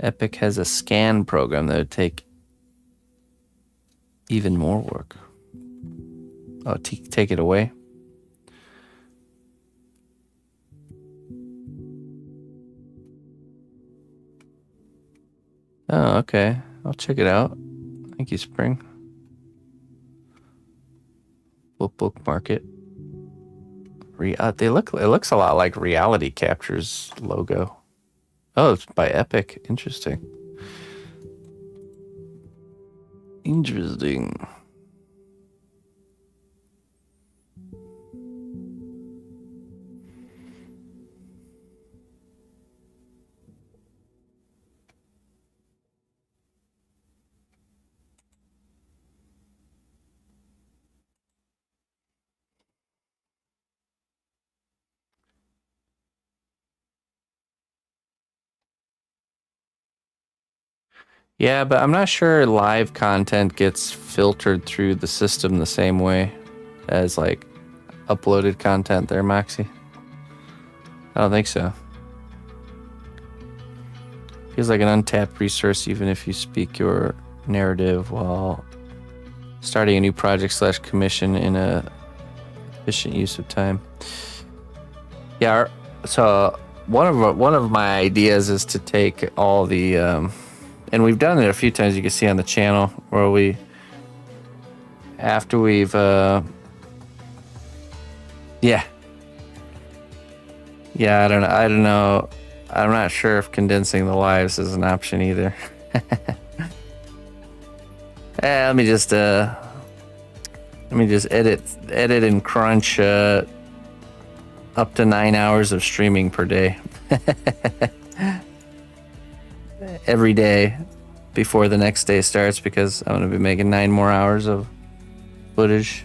B: Epic has a scan program that would take even more work. Oh, take it away. Oh, okay. I'll check it out. Thank you, Spring. We'll bookmark it. It looks a lot like Reality Capture's logo. Oh, it's by Epic. Interesting. Interesting. Yeah, but I'm not sure live content gets filtered through the system the same way as like uploaded content there, Moxie. I don't think so. Feels like an untapped resource even if you speak your narrative while starting a new project / commission in a efficient use of time. Yeah, so one of my ideas is to take all the and we've done it a few times, you can see on the channel, where after we've yeah, I don't know, I'm not sure if condensing the lives is an option either. Let me just edit and crunch up to 9 hours of streaming per day. Every day before the next day starts, because I'm going to be making 9 more hours of footage.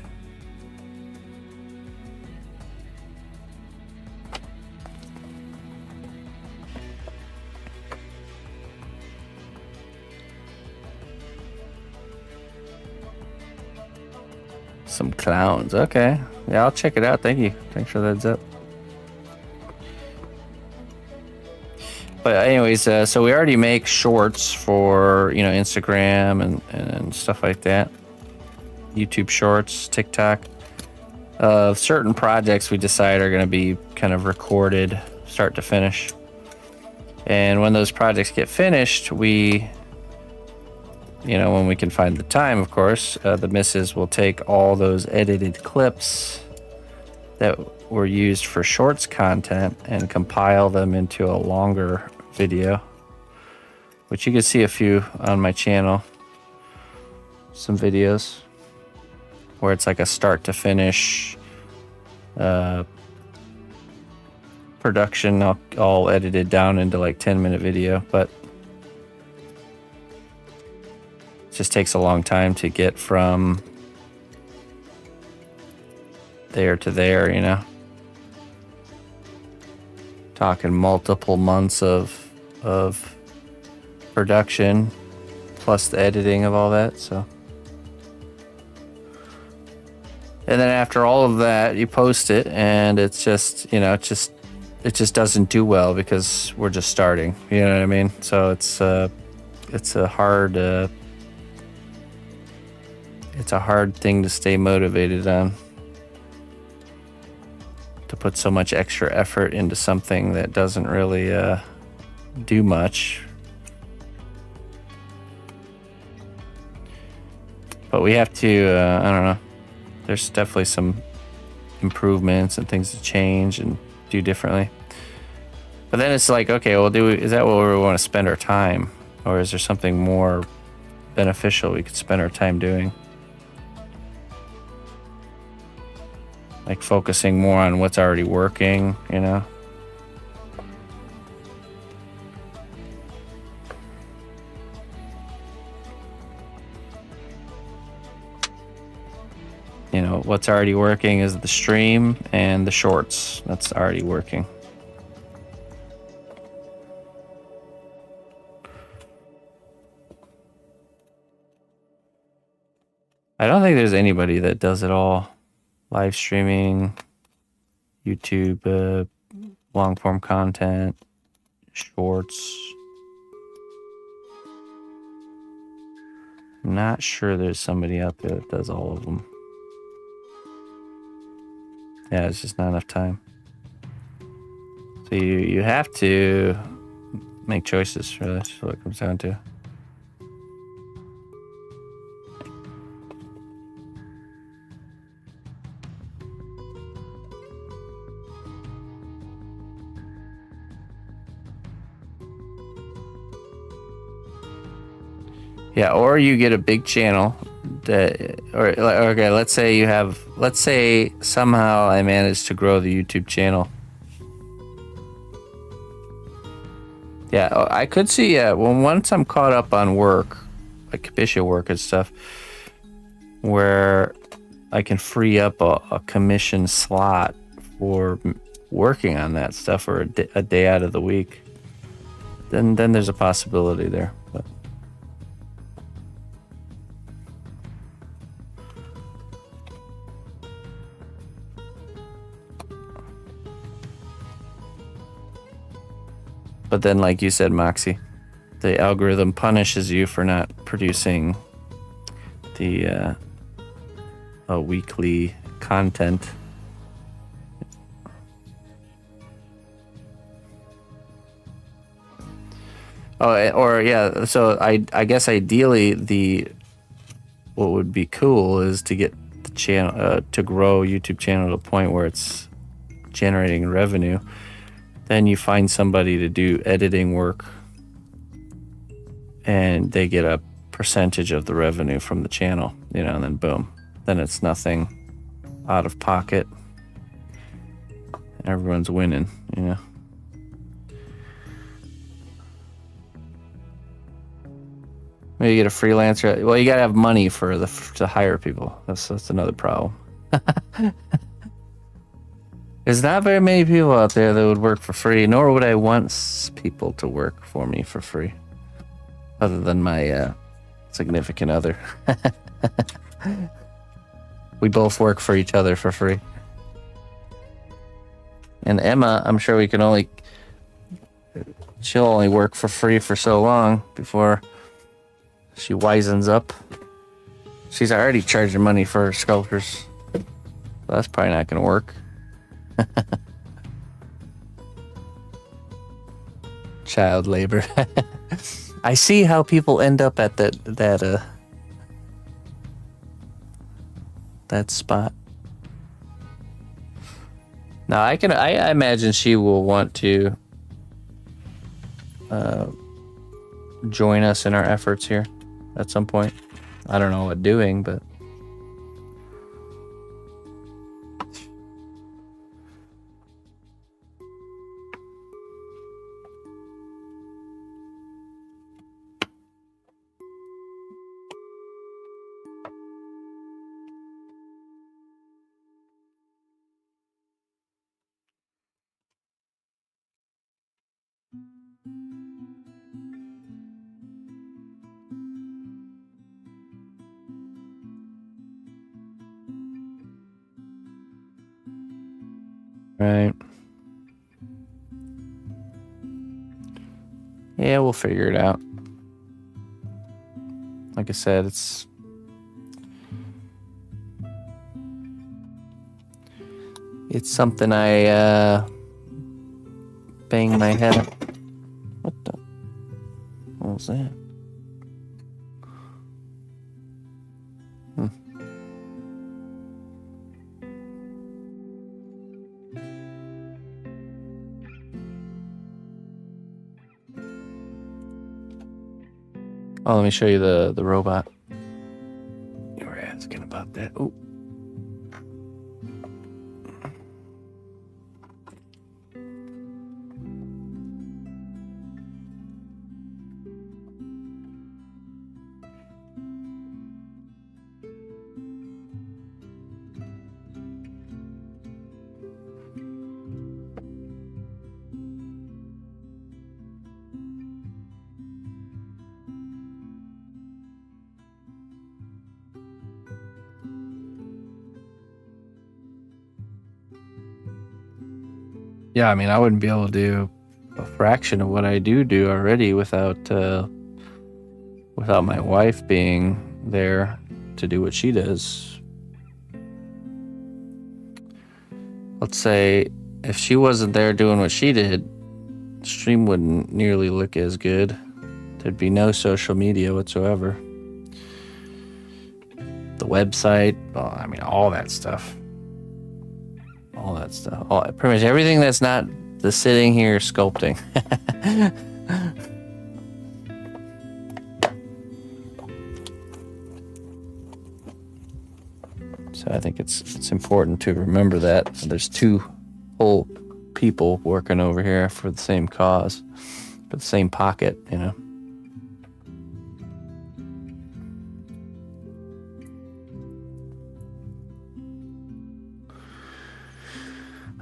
B: Some clowns. Okay. Yeah, I'll check it out. Thank you. Thanks for the heads up. But anyways, so we already make shorts for, Instagram and stuff like that. YouTube shorts, TikTok. of certain projects we decide are going to be kind of recorded start to finish. And when those projects get finished, we, when we can find the time, of course, the missus will take all those edited clips that were used for shorts content and compile them into a longer video, which you can see a few on my channel. Some videos where it's like a start to finish production, all edited down into like 10-minute video, but it just takes a long time to get from there to there, talking multiple months of production plus the editing of all that. So, and then after all of that, you post it, and it's just, it just doesn't do well because we're just starting. You know what I mean? So it's a hard thing to stay motivated on, to put so much extra effort into something that doesn't really do much. But we have to, I don't know, there's definitely some improvements and things to change and do differently. But then it's like, okay, well, is that where we want to spend our time? Or is there something more beneficial we could spend our time doing? Like focusing more on what's already working, What's already working is the stream and the shorts. That's already working. I don't think there's anybody that does it all. Live streaming, YouTube, long form content, shorts. I'm not sure there's somebody out there that does all of them. Yeah, it's just not enough time. So you have to make choices, really. That's what it comes down to. Yeah, or you get a big channel okay, let's say somehow I managed to grow the YouTube channel. Yeah, I could see, once I'm caught up on work, like commission work and stuff, where I can free up a commission slot for working on that stuff for a day out of the week, then there's a possibility there. But then, like you said, Moxie, the algorithm punishes you for not producing the weekly content. So I guess ideally what would be cool is to get the channel to grow YouTube channel to a point where it's generating revenue. Then you find somebody to do editing work, and they get a percentage of the revenue from the channel, and then boom, then it's nothing out of pocket. Everyone's winning, Maybe you get a freelancer. Well, you gotta have money to hire people. That's another problem. There's not very many people out there that would work for free, nor would I want people to work for me for free, other than my significant other. We both work for each other for free. And Emma, I'm sure she'll only work for free for so long before she wisens up. She's already charging money for her sculptures. That's probably not going to work. Child labor. I see how people end up at that spot. Now I imagine she will want to join us in our efforts here at some point. I don't know what doing, but right. Yeah, we'll figure it out. Like I said, it's something I bang my head up. What was that? Oh, let me show you the robot. You were asking about that. Oh. Yeah, I mean, I wouldn't be able to do a fraction of what I do already without my wife being there to do what she does. Let's say if she wasn't there doing what she did, the stream wouldn't nearly look as good. There'd be no social media whatsoever. The website, well, I mean, all that stuff. Pretty much everything that's not the sitting here sculpting. So I think it's important to remember that there's two whole people working over here for the same cause, for the same pocket, you know.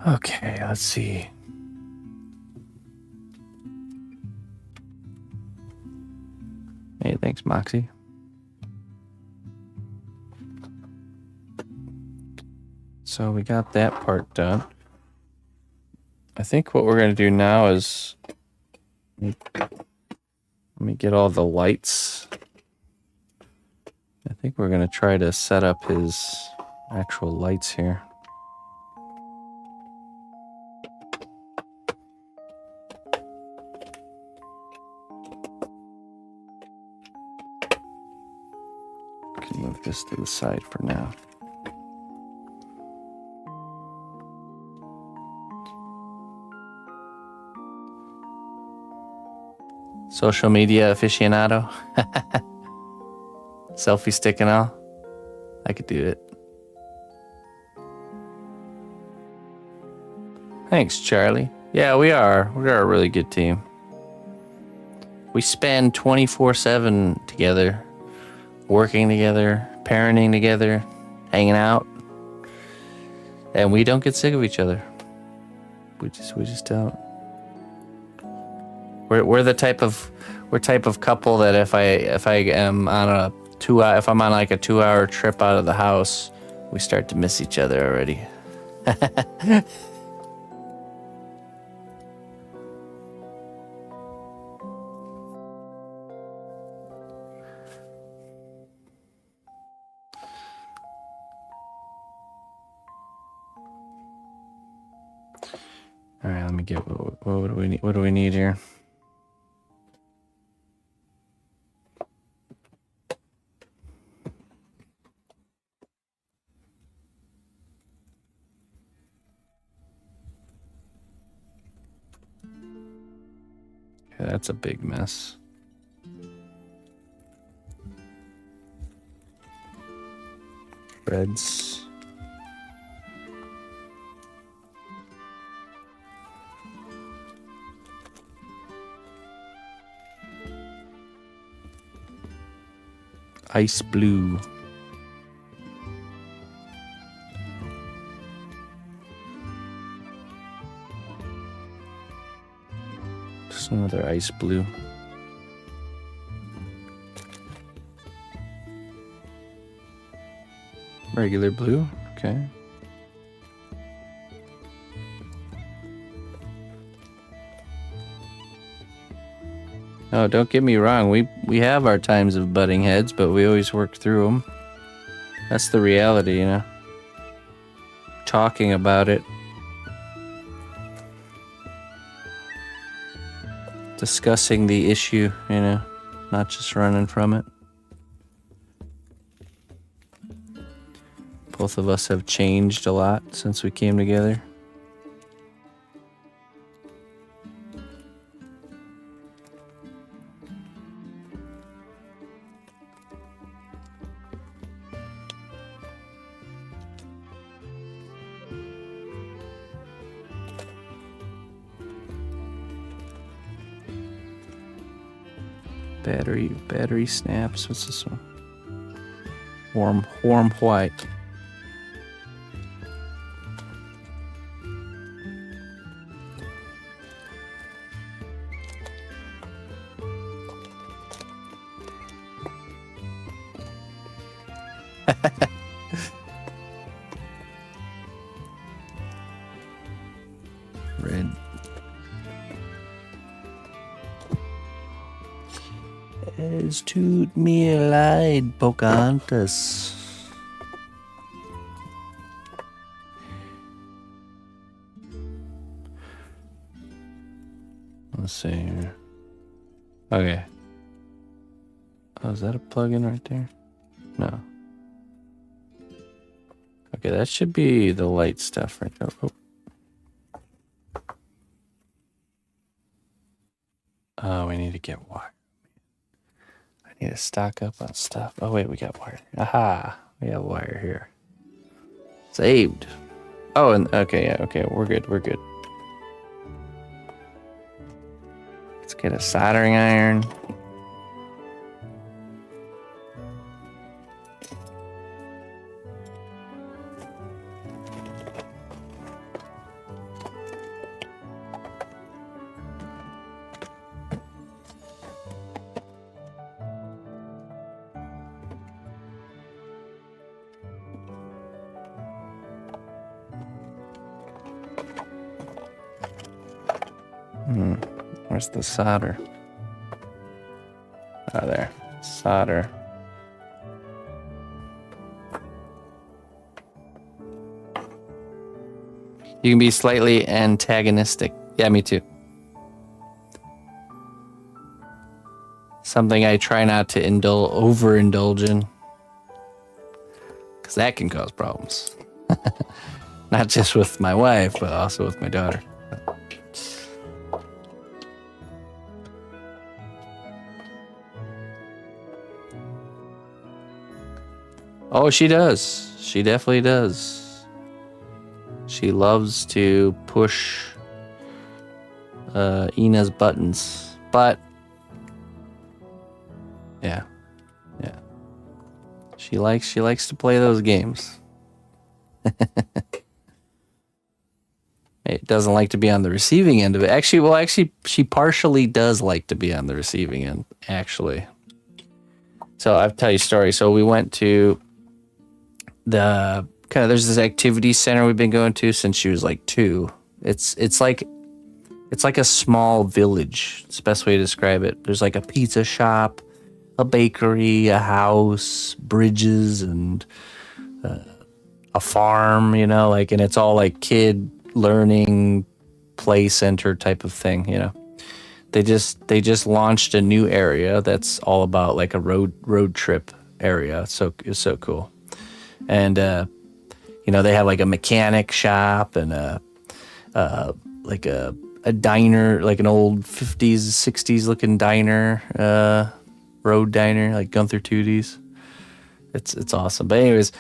B: Okay, let's see. Hey, thanks, Moxie. So we got that part done. I think what we're going to do now is let me get all the lights. I think we're going to try to set up his actual lights here. Can move this to the side for now. Social media aficionado. Selfie stick and all. I could do it. Thanks, Charlie. Yeah, we are. We are a really good team. We spend 24/7 together, working together, parenting together, hanging out, and we don't get sick of each other. We just don't. We're the type of couple that if I am on if I'm on like a 2-hour trip out of the house, we start to miss each other already. All right, let me get what do we need? What do we need here? Okay, that's a big mess. Breads. Ice blue. Just another ice blue. Regular blue, okay. Oh, don't get me wrong. We have our times of butting heads, but we always work through them. That's the reality, you know. Talking about it. Discussing the issue, you know, not just running from it. Both of us have changed a lot since we came together. Battery snaps. What's this one? Warm white. Red. Es tut mir leid, Pocahontas. Let's see here. Okay. Oh, is that a plug-in right there? No. Okay, that should be the light stuff right there. Oh, we need to get wire. I need to stock up on stuff. Oh, wait, we got wire. Aha! We have wire here. Saved. Oh, and okay, yeah, okay, we're good, we're good. Let's get a soldering iron. Where's the solder? Oh, there. Solder. You can be slightly antagonistic. Yeah, me too. Something I try not to overindulge in. Because that can cause problems. Not just with my wife, but also with my daughter. Oh, she does. She definitely does. She loves to push Ina's buttons. But yeah. She likes to play those games. It doesn't like to be on the receiving end of it. Actually, she partially does like to be on the receiving end, actually. So I'll tell you a story. So we went to there's this activity center we've been going to since she was like 2. It's like a small village. It's the best way to describe it. There's like a pizza shop, a bakery, a house, bridges, and a farm, you know, like, and it's all like kid learning play center type of thing, you know. They just launched a new area that's all about like a road trip area. So it's so cool. And you know, they have like a mechanic shop and like a diner, like an old 50s, 60s looking diner, road diner, like Gunther Tootie's. It's awesome. But anyways,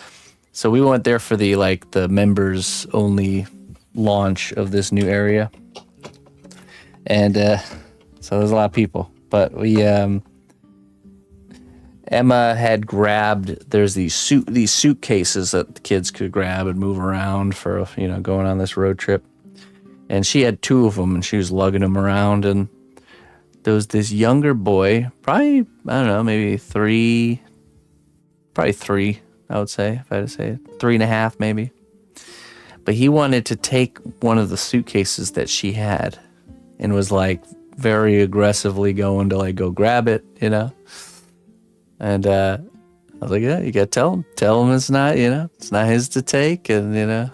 B: so we went there for the members only launch of this new area. And so there's a lot of people. But we Emma had grabbed, there's these suitcases that the kids could grab and move around for, you know, going on this road trip. And she had 2 of them, and she was lugging them around. And there was this younger boy, probably, I don't know, maybe 3, I would say, if I had to say it. 3.5, maybe. But he wanted to take one of the suitcases that she had and was like very aggressively going to like go grab it, you know? And I was like, yeah, you gotta tell him it's not, you know, it's not his to take. And, you know,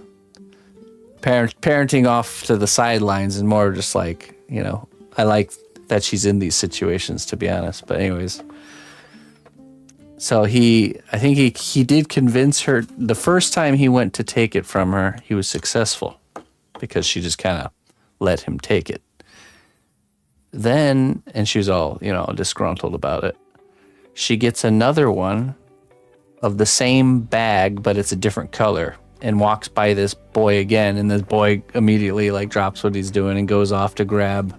B: parenting off to the sidelines and more just like, you know, I like that she's in these situations, to be honest. But anyways, so I think he did convince her. The first time he went to take it from her, he was successful because she just kind of let him take it. Then, and she was all, you know, disgruntled about it. She gets another one of the same bag, but it's a different color, and walks by this boy again. And this boy immediately like drops what he's doing and goes off to grab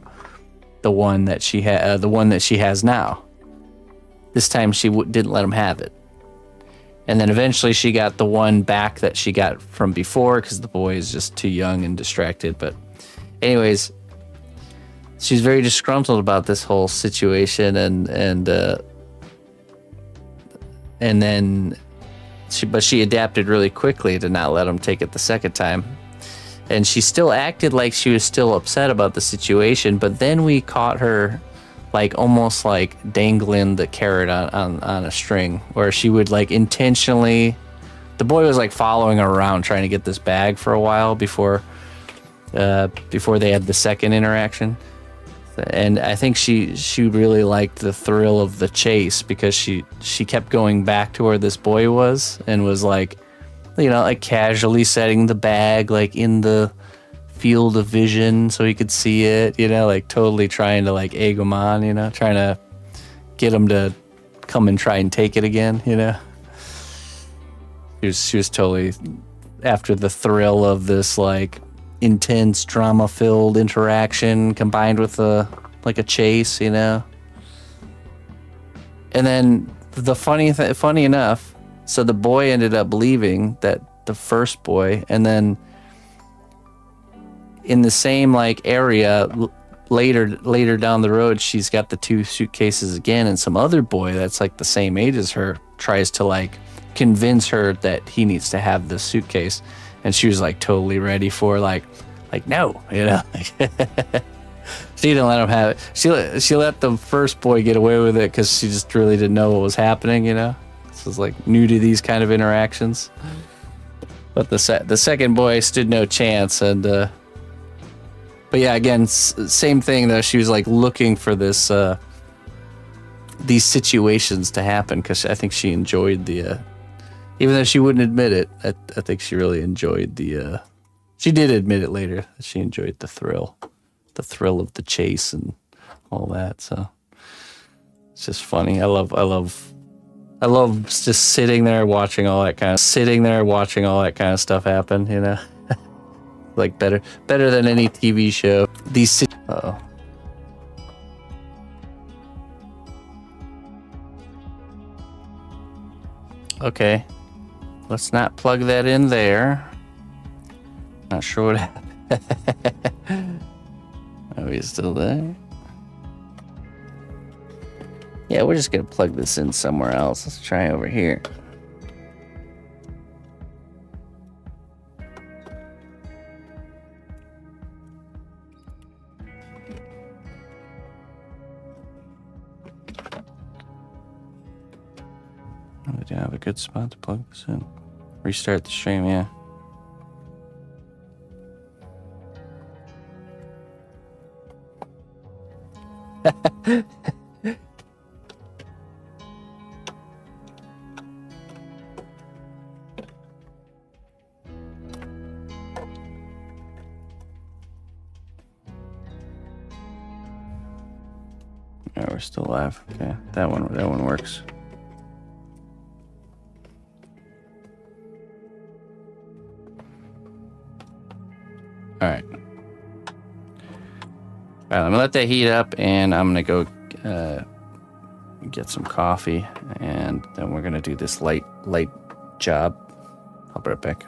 B: the one that she has now. This time she didn't let him have it. And then eventually she got the one back that she got from before because the boy is just too young and distracted. But anyways, she's very disgruntled about this whole situation, and then she adapted really quickly to not let him take it the second time. And she still acted like she was still upset about the situation, but then we caught her like almost like dangling the carrot on a string, where she would like intentionally, the boy was like following her around trying to get this bag for a while before they had the second interaction. And I think she really liked the thrill of the chase because she kept going back to where this boy was and was like, you know, like casually setting the bag like in the field of vision so he could see it, you know, like totally trying to like egg him on, you know, trying to get him to come and try and take it again, you know. She was totally after the thrill of this like intense drama-filled interaction combined with a chase, you know. And then the funny enough, so the boy ended up leaving, that the first boy, and then in the same like area later down the road, she's got the 2 suitcases again, and some other boy that's like the same age as her tries to like convince her that he needs to have this suitcase. And she was like totally ready for like no, you know. She didn't let him have it. She let the first boy get away with it because she just really didn't know what was happening, you know. This was like new to these kind of interactions. But the second boy stood no chance, and but yeah, again, same thing though. She was like looking for this these situations to happen because I think she enjoyed the. Even though she wouldn't admit it, I think she really enjoyed the. She did admit it later that she enjoyed the thrill of the chase and all that. So it's just funny. I love just sitting there watching all that kind of stuff happen. You know, like better than any TV show. Uh-oh. Okay. Let's not plug that in there. Not sure what happened. Are we still there? Yeah, we're just gonna plug this in somewhere else. Let's try over here. We do have a good spot to plug this in. Restart the stream, yeah. Yeah, we're still alive. Okay, that one works. All right. All right, I'm gonna let that heat up, and I'm gonna go get some coffee, and then we're gonna do this light job. I'll be right back.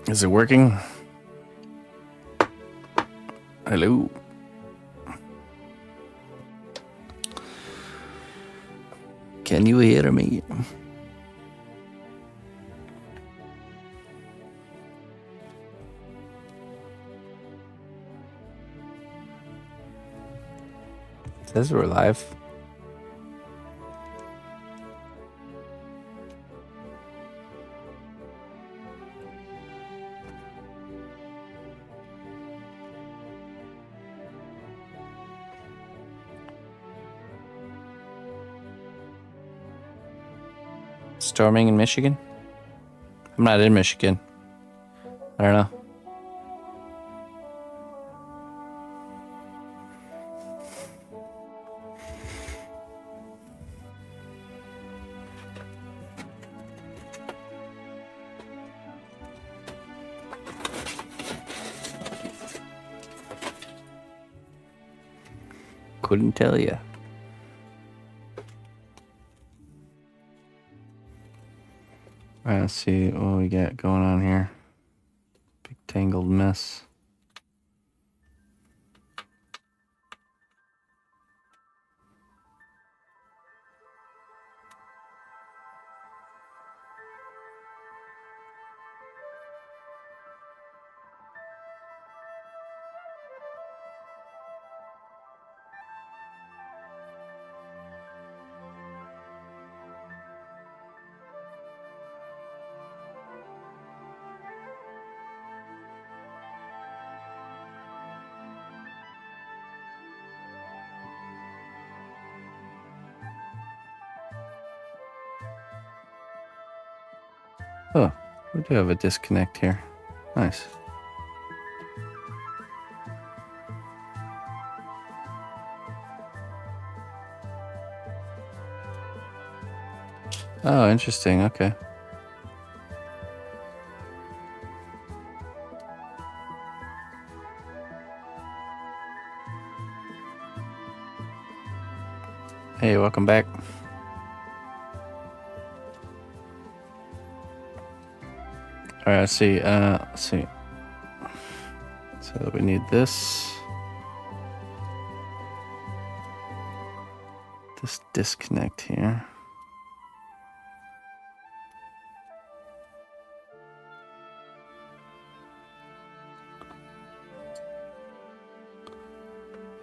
B: Is it working? Hello. Can you hear me? It says we're live. Storming in Michigan? I'm not in Michigan. I don't know. couldn't tell you. Alright, let's see what we got going on here. Big tangled mess. Oh, we do have a disconnect here. Nice. Oh, interesting. Okay. Hey, welcome back. All right, let's see. So we need this disconnect here.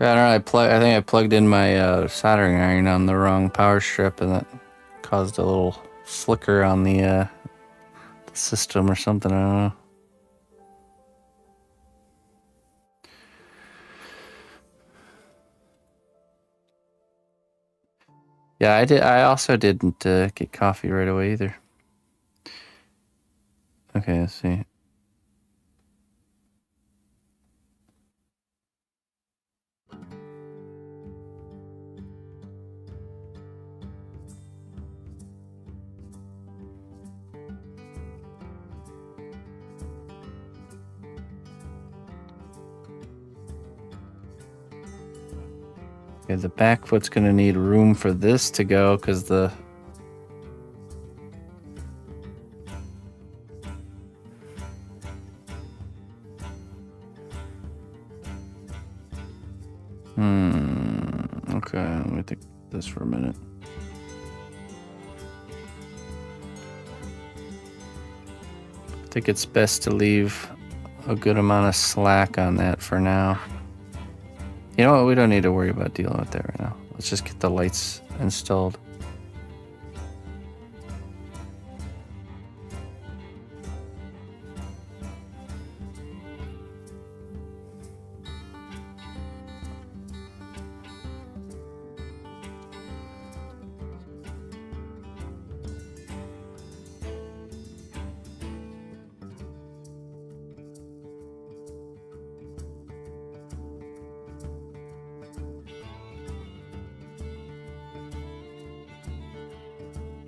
B: Yeah, I don't know. I think I plugged in my soldering iron on the wrong power strip, and that caused a little flicker on the system or something. I don't know. Yeah, I did. I also didn't get coffee right away either. Okay, let's see. Okay, the back foot's gonna need room for this to go because the okay, let me think this for a minute. I think it's best to leave a good amount of slack on that for now. You know what? We don't need to worry about dealing with that right now. Let's just get the lights installed.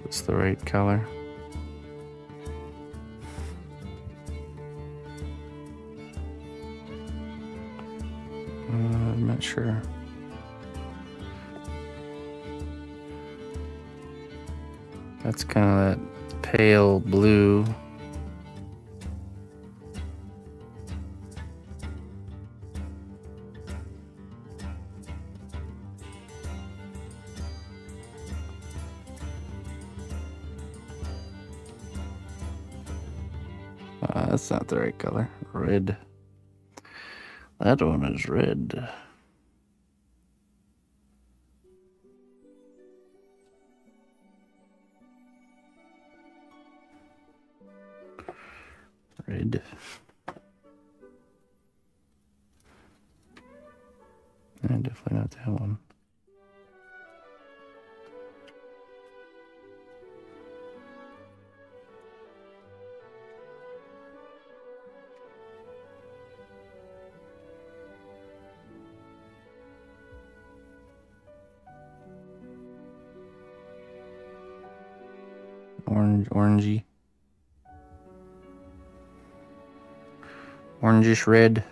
B: It's the right color. I'm not sure. That's kind of that pale blue. That's not the right color. Red. That one is red. Red. Definitely not that one. Orangey. Orangish red.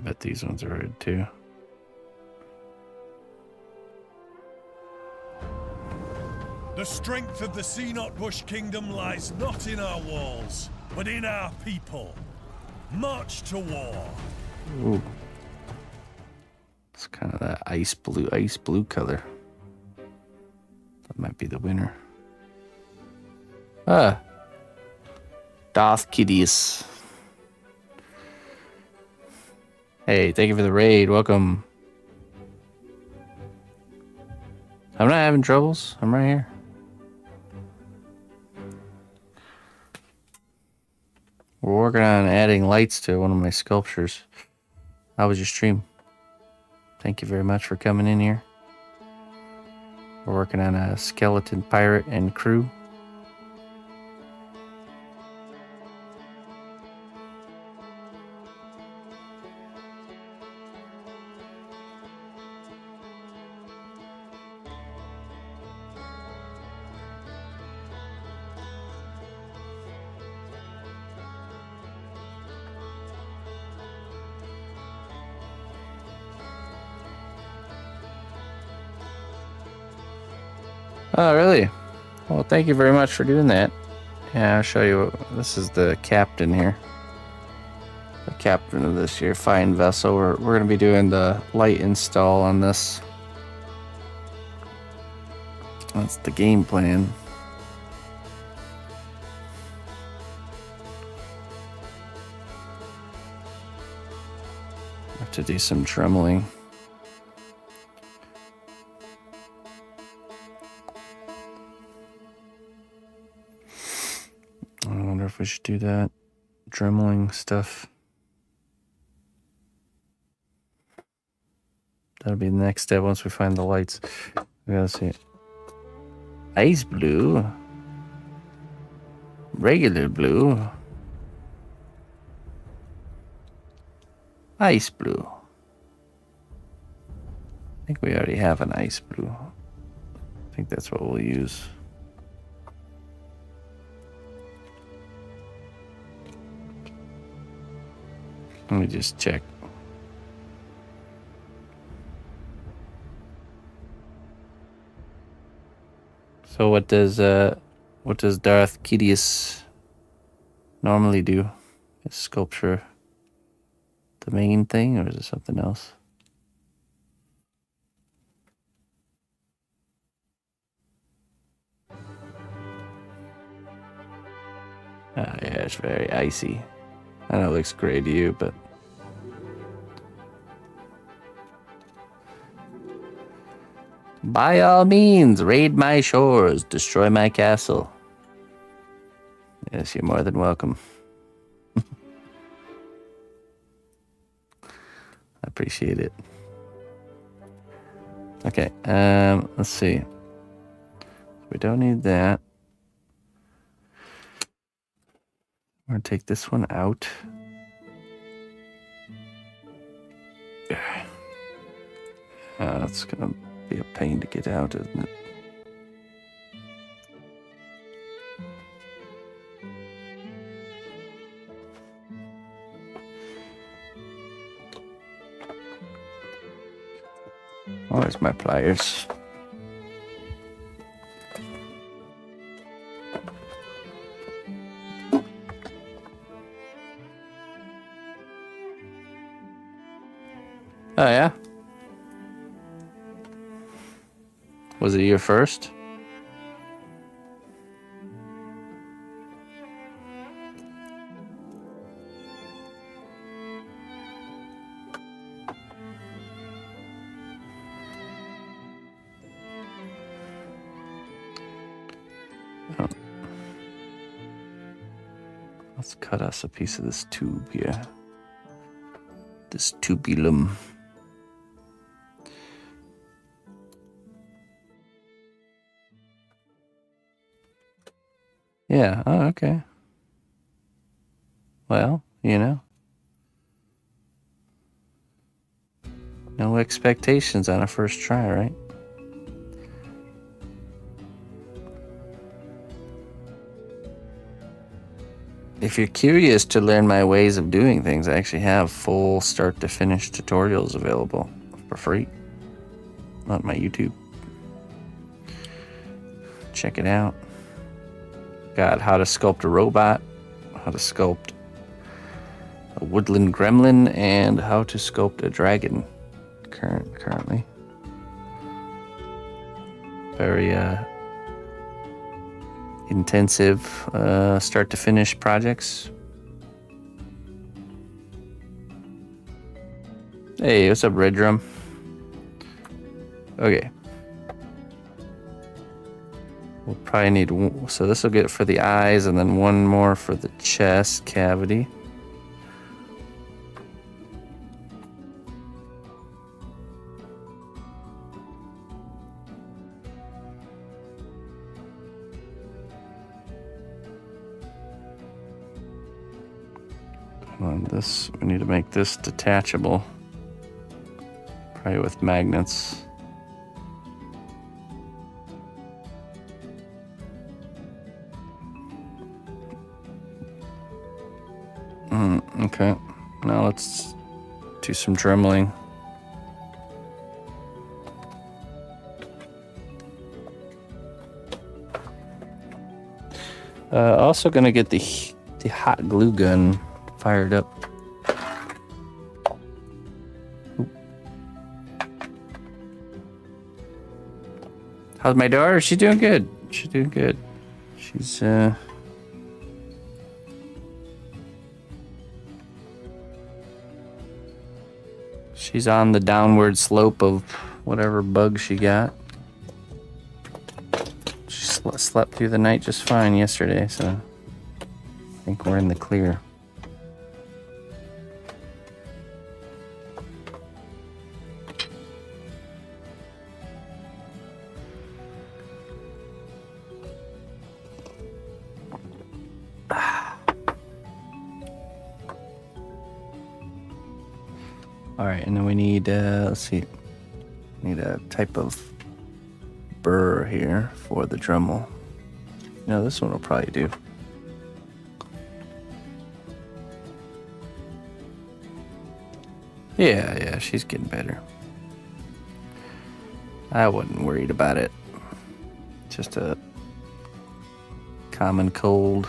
B: bet these ones are red too.
A: The strength of the cnotbusch kingdom lies not in our walls, but in our people. March to war.
B: Ooh. It's kind of that ice blue color. That might be the winner. Ah. Darth Kitties. Hey, thank you for the raid. Welcome. I'm not having troubles. I'm right here. We're working on adding lights to one of my sculptures. How was your stream? Thank you very much for coming in here. We're working on a skeleton pirate and crew. Oh, really? Well, thank you very much for doing that. Yeah, I'll show you. This is the captain here. The captain of this here fine vessel. We're going to be doing the light install on this. That's the game plan. Have to do some dremeling. I wonder if we should do that dremeling stuff. That'll be the next step once we find the lights. We gotta see it. Ice blue. Regular blue. Ice blue. I think we already have an ice blue. I think that's what we'll use. Let me just check. So what does Darth Kidius normally do? Is sculpture the main thing, or is it something else? Ah, yeah, it's very icy. I know it looks gray to you, but by all means, raid my shores, destroy my castle. Yes, you're more than welcome. I appreciate it. Okay, let's see. We don't need that. We're gonna take this one out. That's gonna be a pain to get out, isn't it? Oh, there's my pliers. Oh, yeah? Was it your first? Oh. Let's cut us a piece of this tube here. This tubulum. Yeah, oh, okay. Well, you know. No expectations on a first try, right? if you're curious to learn my ways of doing things, I actually have full start to finish tutorials available for free on my YouTube. Check it out. Got how to sculpt a robot, how to sculpt a woodland gremlin, and how to sculpt a dragon currently. Very intensive start to finish projects. Hey, what's up, Red Drum? Okay. We'll probably need one, so this will get for the eyes and then one more for the chest cavity. On this, we need to make this detachable, probably with magnets. Okay, now let's do some dremeling. Also gonna get the hot glue gun fired up. Oop. How's my daughter? She's doing good. She's doing good. She's on the downward slope of whatever bug she got. She slept through the night just fine yesterday, so I think we're in the clear. All right, and then we need, let's see, need a type of burr here for the Dremel. No, this one will probably do. Yeah, she's getting better. I wasn't worried about it. Just a common cold.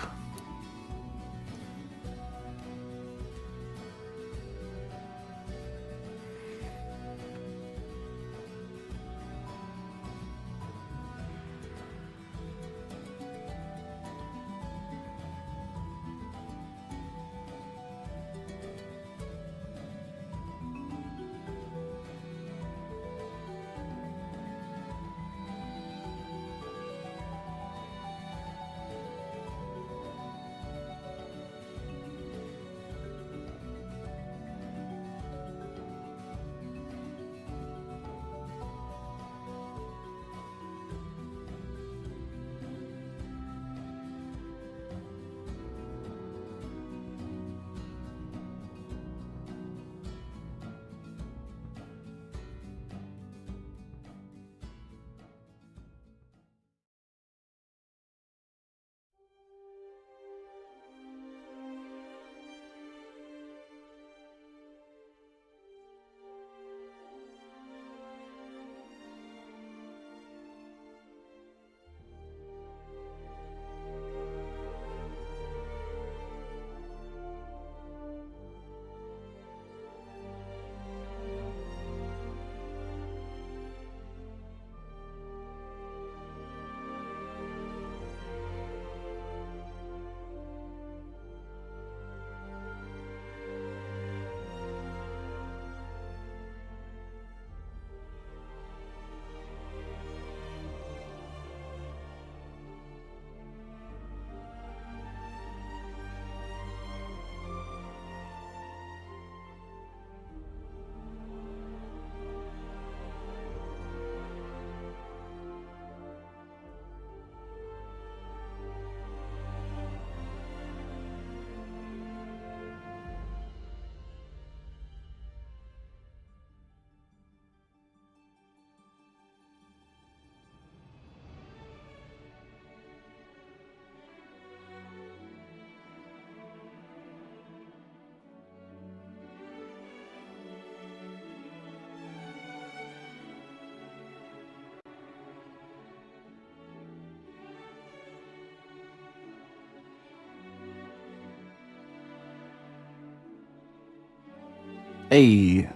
B: Hey.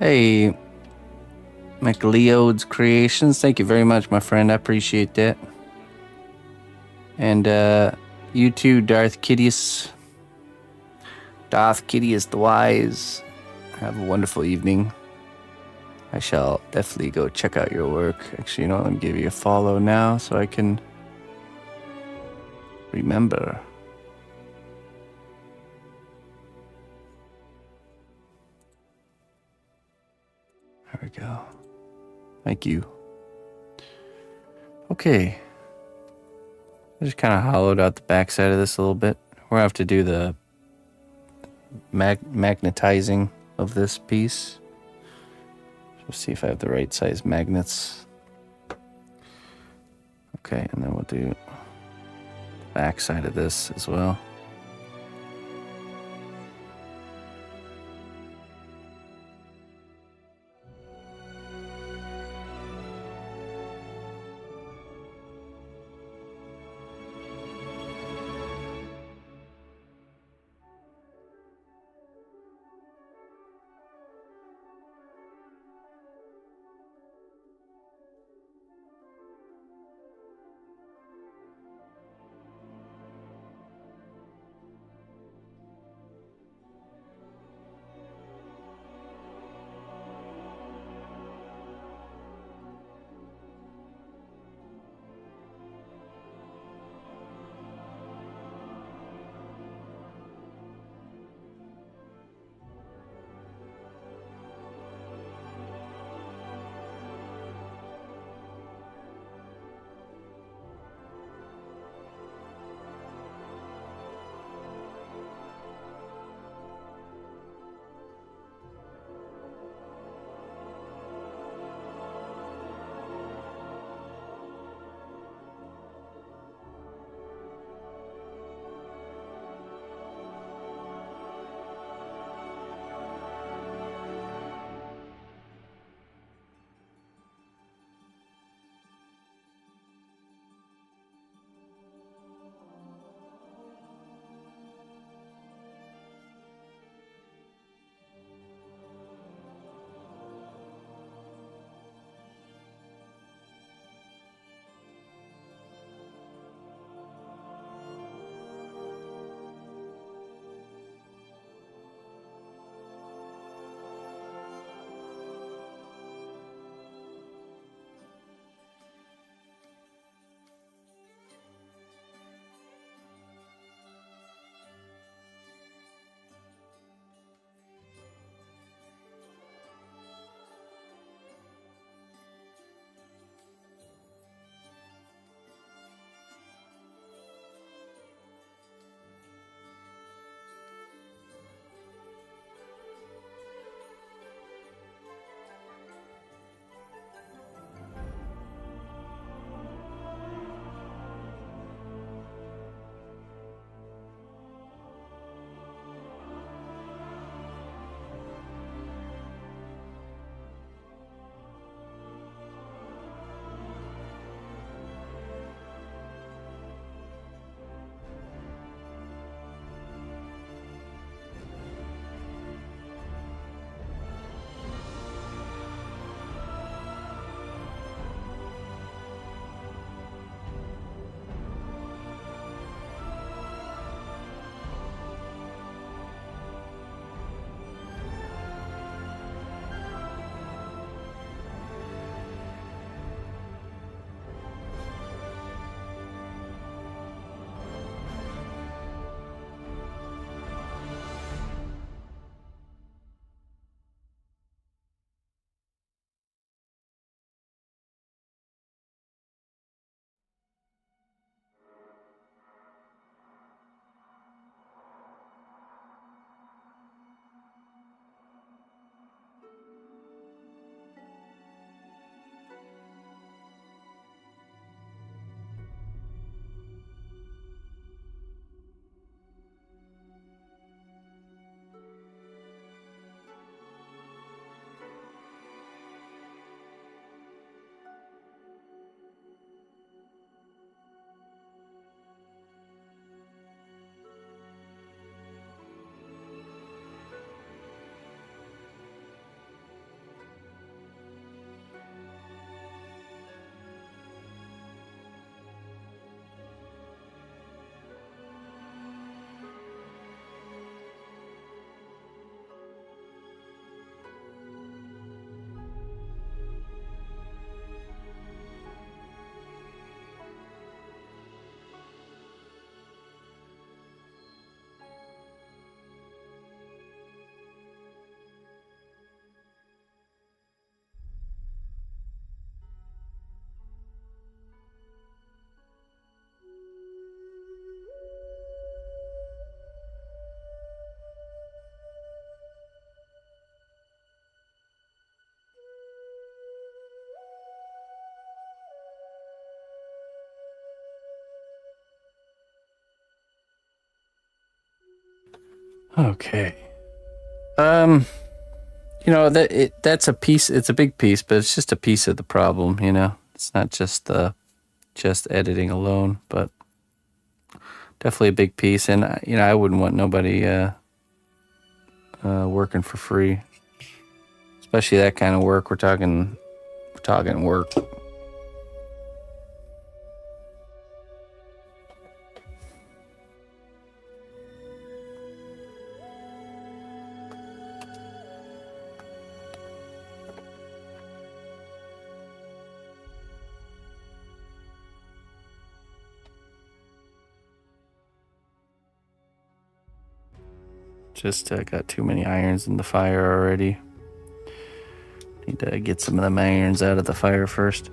B: Hey. McLeod's Creations. Thank you very much, my friend. I appreciate that. And you too, Darth Kidius. Darth Kidius the Wise. Have a wonderful evening. I shall definitely go check out your work. Actually, you know, let me give you a follow now so I can remember. There we go. Thank you. Okay. I just kind of hollowed out the backside of this a little bit. We're gonna have to do the magnetizing of this piece. Let's see if I have the right size magnets. Okay, and then we'll do the backside of this as well. Okay. You know, that's a piece, it's a big piece, but it's just a piece of the problem, you know. It's not just editing alone, but definitely a big piece. And you know, I wouldn't want nobody working for free. Especially that kind of work. We're talking work. Just got too many irons in the fire already. Need to get some of them irons out of the fire first.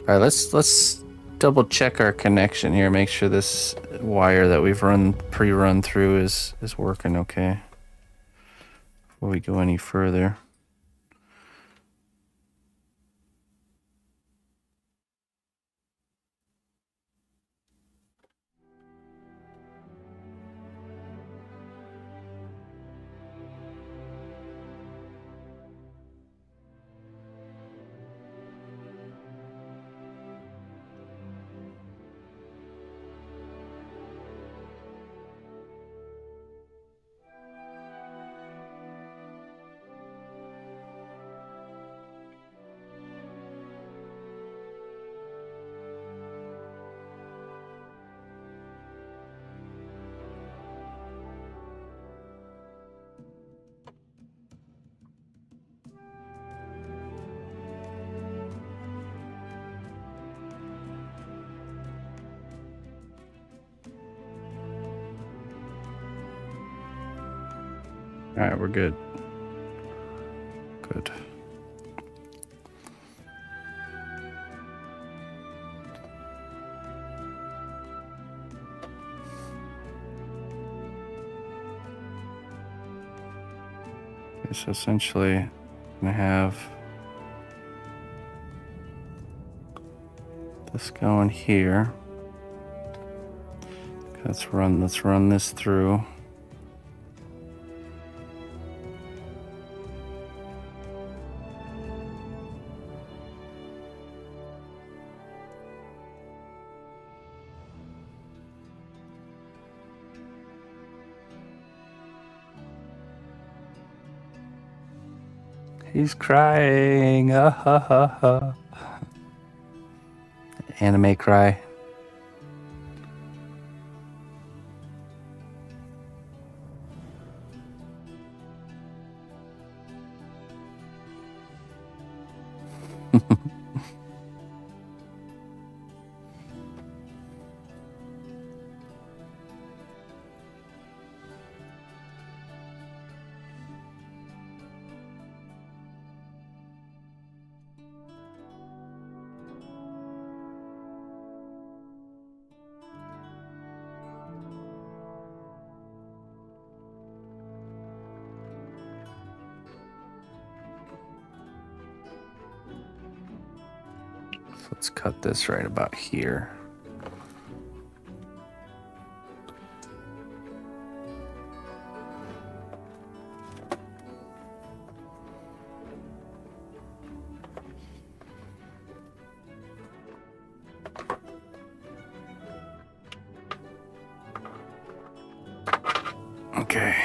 B: All right, let's double check our connection here. Make sure this wire that we've pre-run through is working okay before we go any further. All right, we're good. Good. Okay, so essentially, I'm gonna have this going here. Let's run this through. He's crying. Ah, ha, ha, ha. Anime cry. Let's cut this right about here. Okay.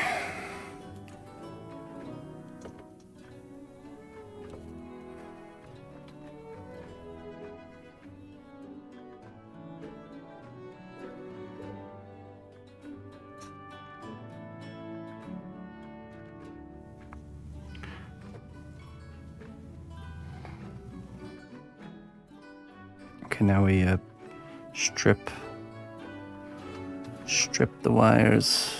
B: Okay, now we strip the wires.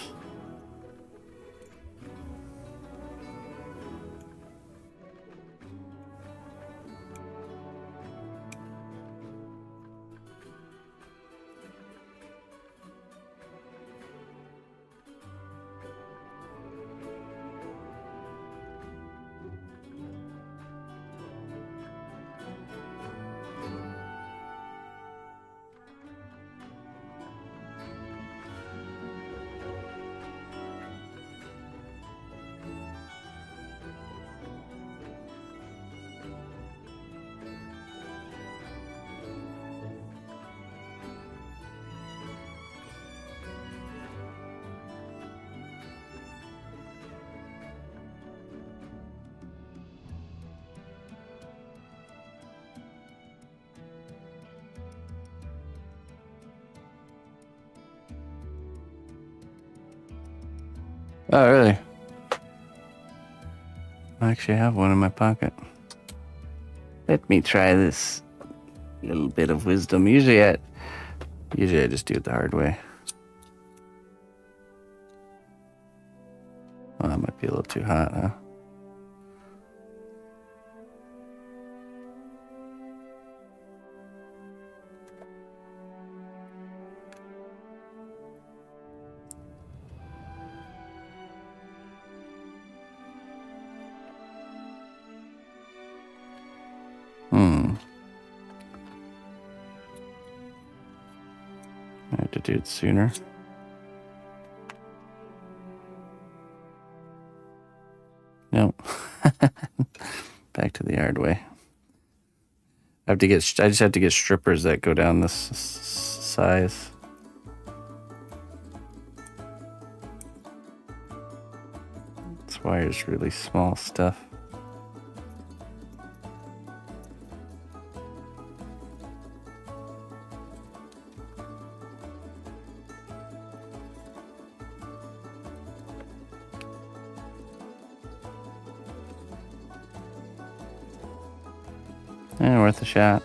B: Oh, really? I actually have one in my pocket. Let me try this little bit of wisdom. Usually I just do it the hard way. Oh, that might be a little too hot, huh? I have to do it sooner. No. Back to the hard way. I just have to get strippers that go down this size. This wire's really small stuff. Worth a shot.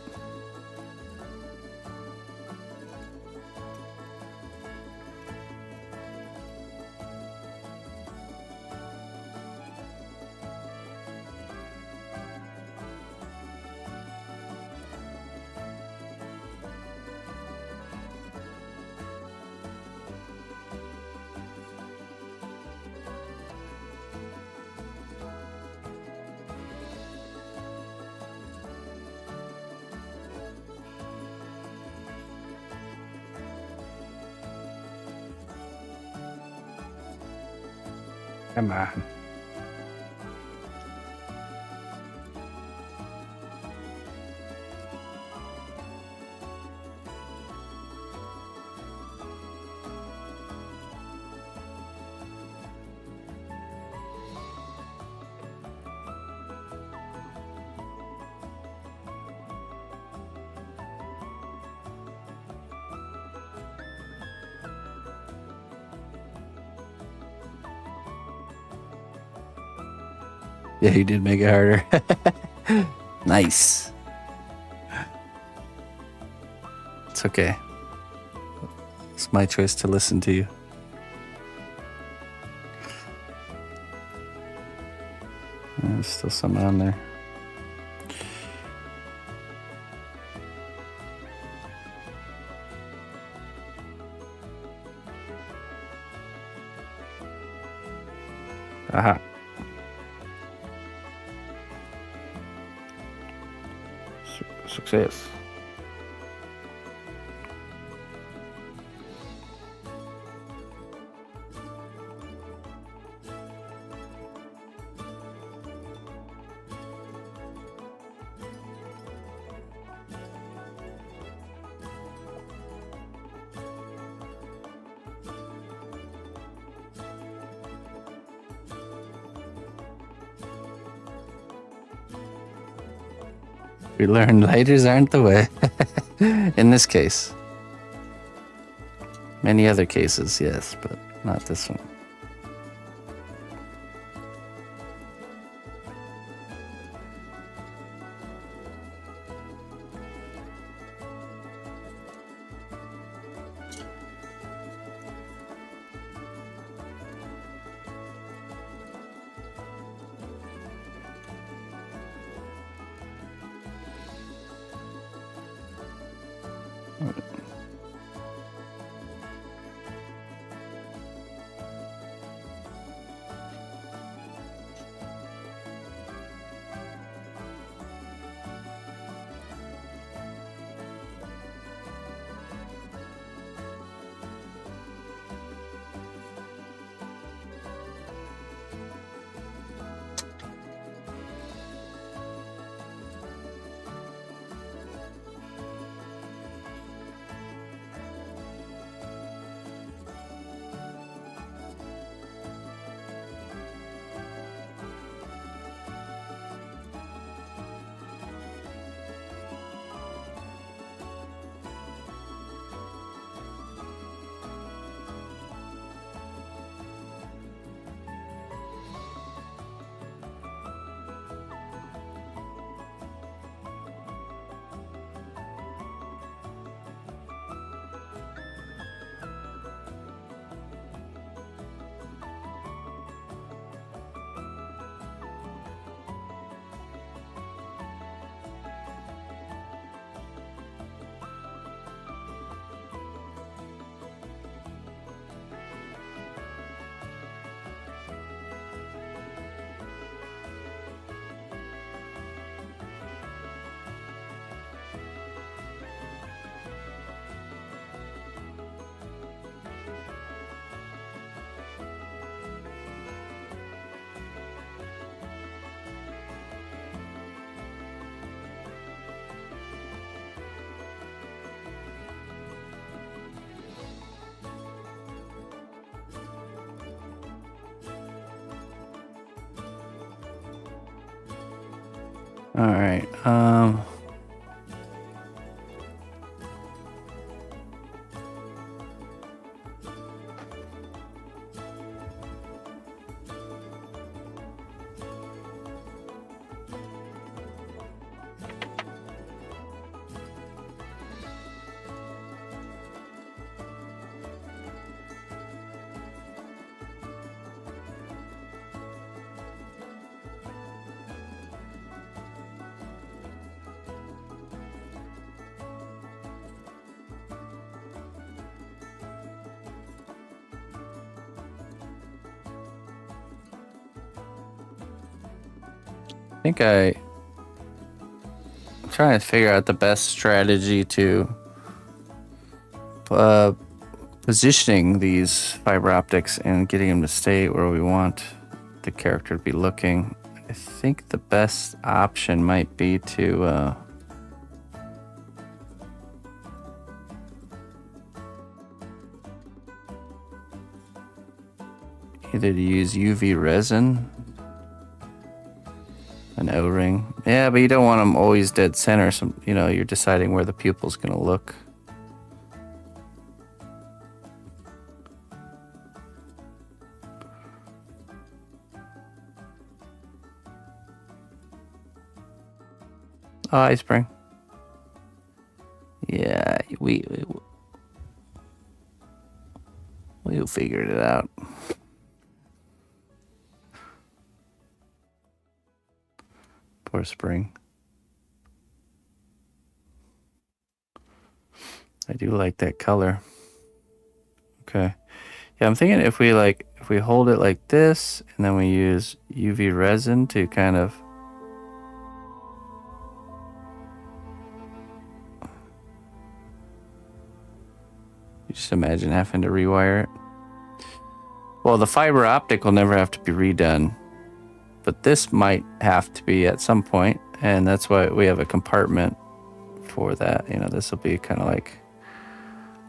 B: Come on. Yeah, you did make it harder. Nice. It's okay. It's my choice to listen to you. There's still some on there. Aha. Success. We learned lighters aren't the way. In this case. Many other cases, yes, but not this one. All right. I think I'm trying to figure out the best strategy to positioning these fiber optics and getting them to stay where we want the character to be looking. I think the best option might be to either to use UV resin, an O-ring. Yeah, but you don't want them always dead center. So, you know, you're deciding where the pupil's going to look. Oh, eye spring. Yeah, we figured it out. Poor spring. I do like that color. Okay. Yeah, I'm thinking if we hold it like this and then we use UV resin to kind of you just imagine having to rewire it. Well, the fiber optic will never have to be redone, but this might have to be at some point, and that's why we have a compartment for that. You know, this will be kind of like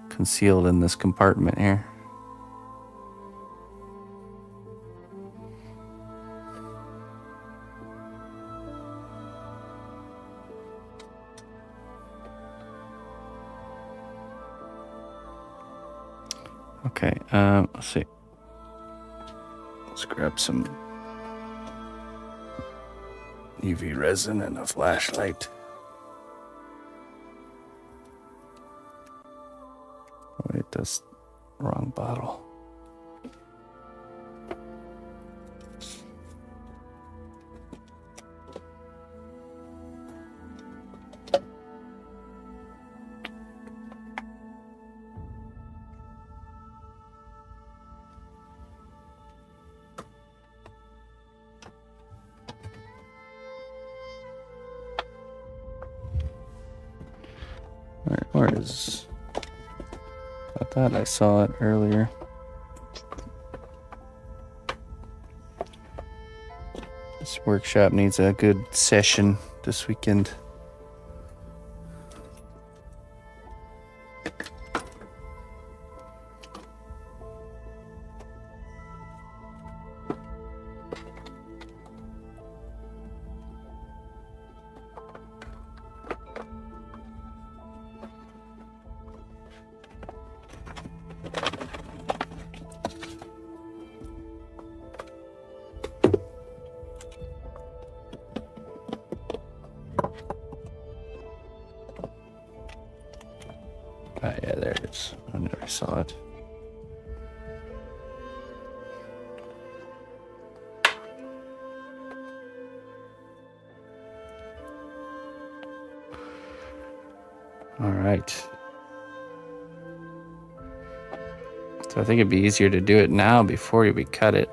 B: concealed in this compartment here. Okay, let's see. Let's grab some UV resin and a flashlight. Wait, that's wrong bottle. Where is... I thought I saw it earlier. This workshop needs a good session this weekend. Ah, yeah, there it is. I never saw it. All right. So I think it'd be easier to do it now before we cut it.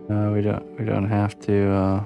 B: We don't have to.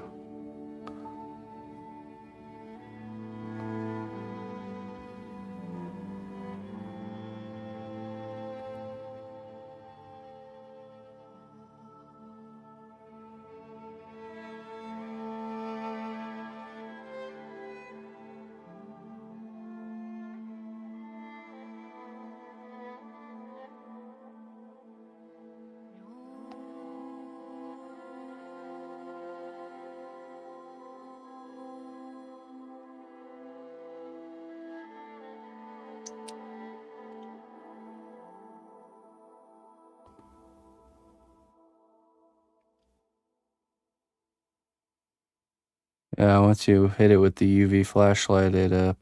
B: Yeah, once you hit it with the UV flashlight, it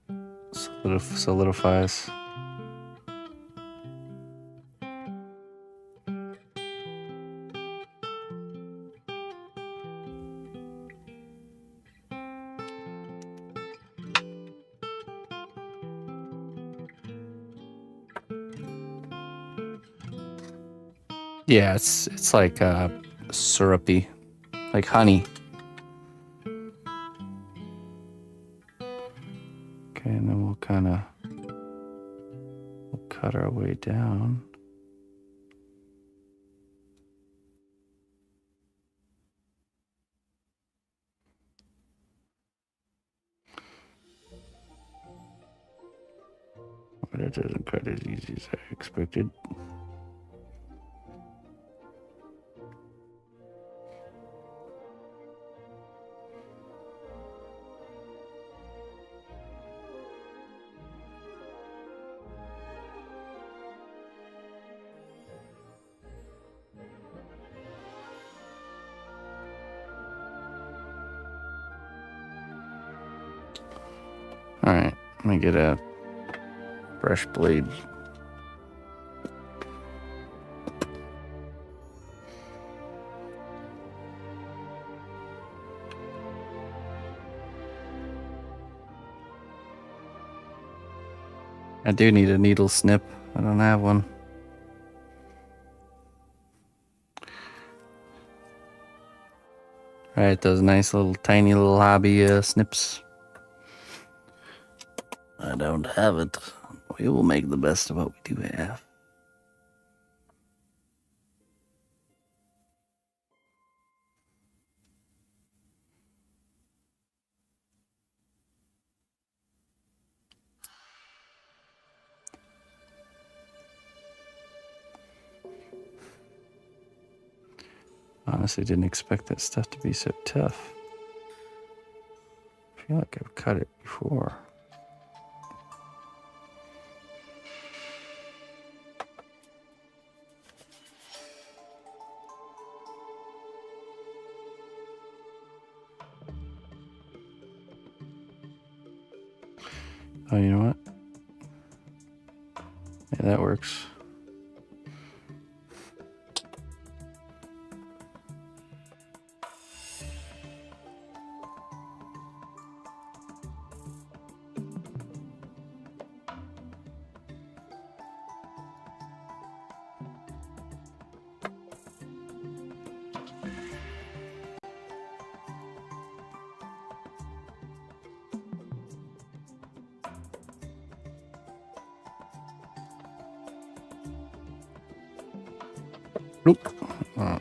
B: solidifies. Yeah, it's like syrupy, like honey. Okay, and then we'll cut our way down. But it doesn't cut as easy as I expected. All right, let me get a fresh blade. I do need a needle snip. I don't have one. All right, those nice little tiny little hobby snips.
C: I don't have it.
B: We will make the best of what we do have. Honestly, didn't expect that stuff to be so tough. I feel like I've cut it before. Oh, you know what? Yeah, that works. Nope. Oh.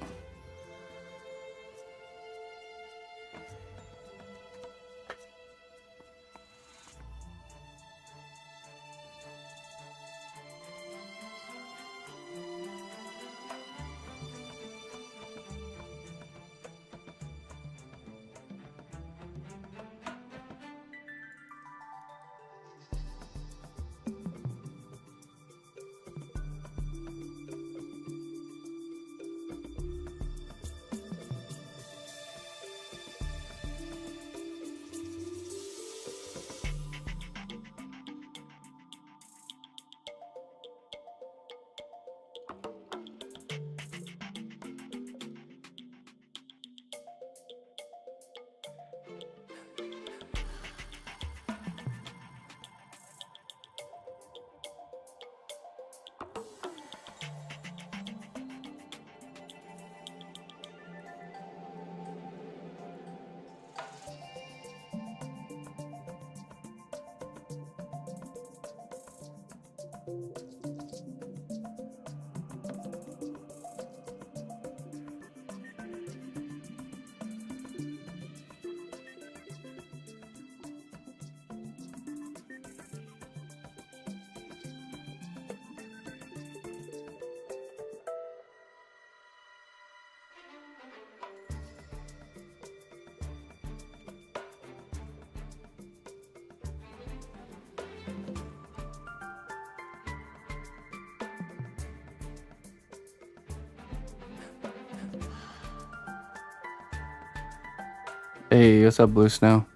B: Hey, what's up, Blue Snow?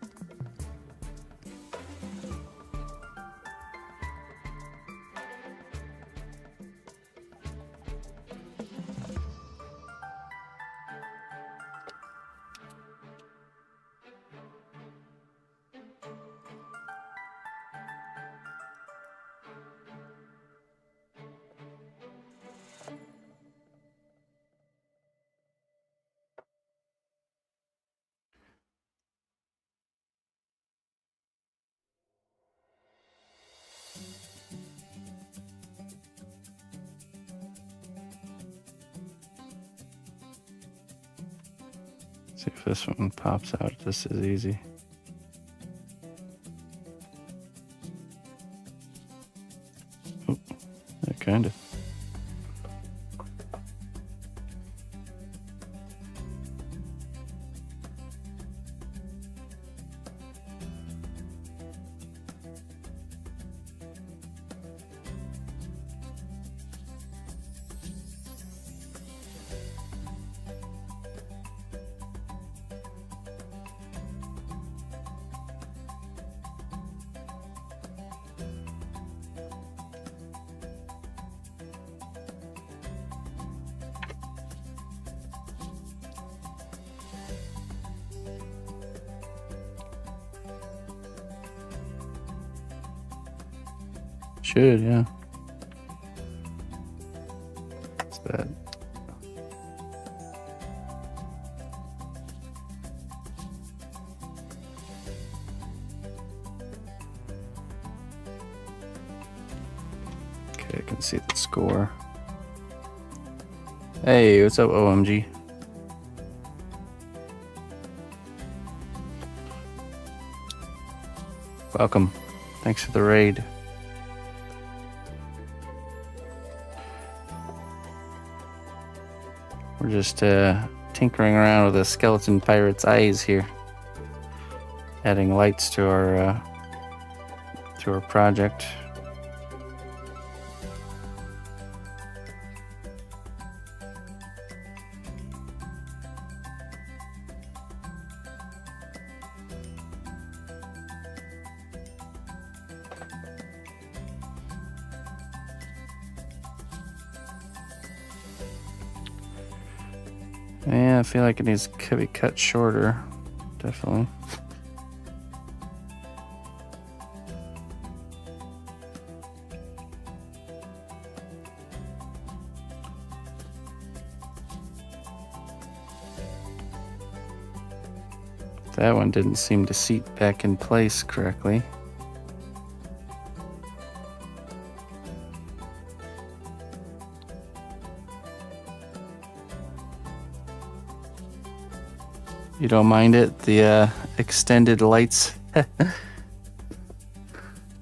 B: See if this one pops out just as easy. Oh, yeah, kind of. Should, yeah. What's that? Okay, I can see the score. Hey, what's up, OMG? Welcome. Thanks for the raid. We're just tinkering around with a skeleton pirate's eyes here, adding lights to our project. Yeah, I feel like it needs to be cut shorter, definitely. That one didn't seem to seat back in place correctly. You don't mind it? The extended lights?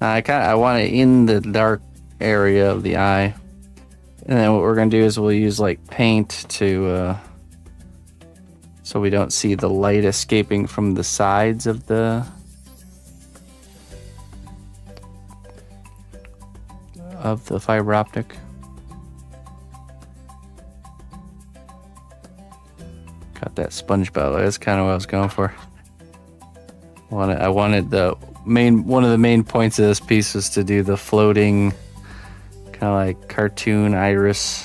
B: I want it in the dark area of the eye. And then what we're gonna do is we'll use like paint to so we don't see the light escaping from the sides of the fiber optic. Got that SpongeBob. That's kind of what I was going for. I wanted one of the main points of this piece was to do the floating kind of like cartoon iris.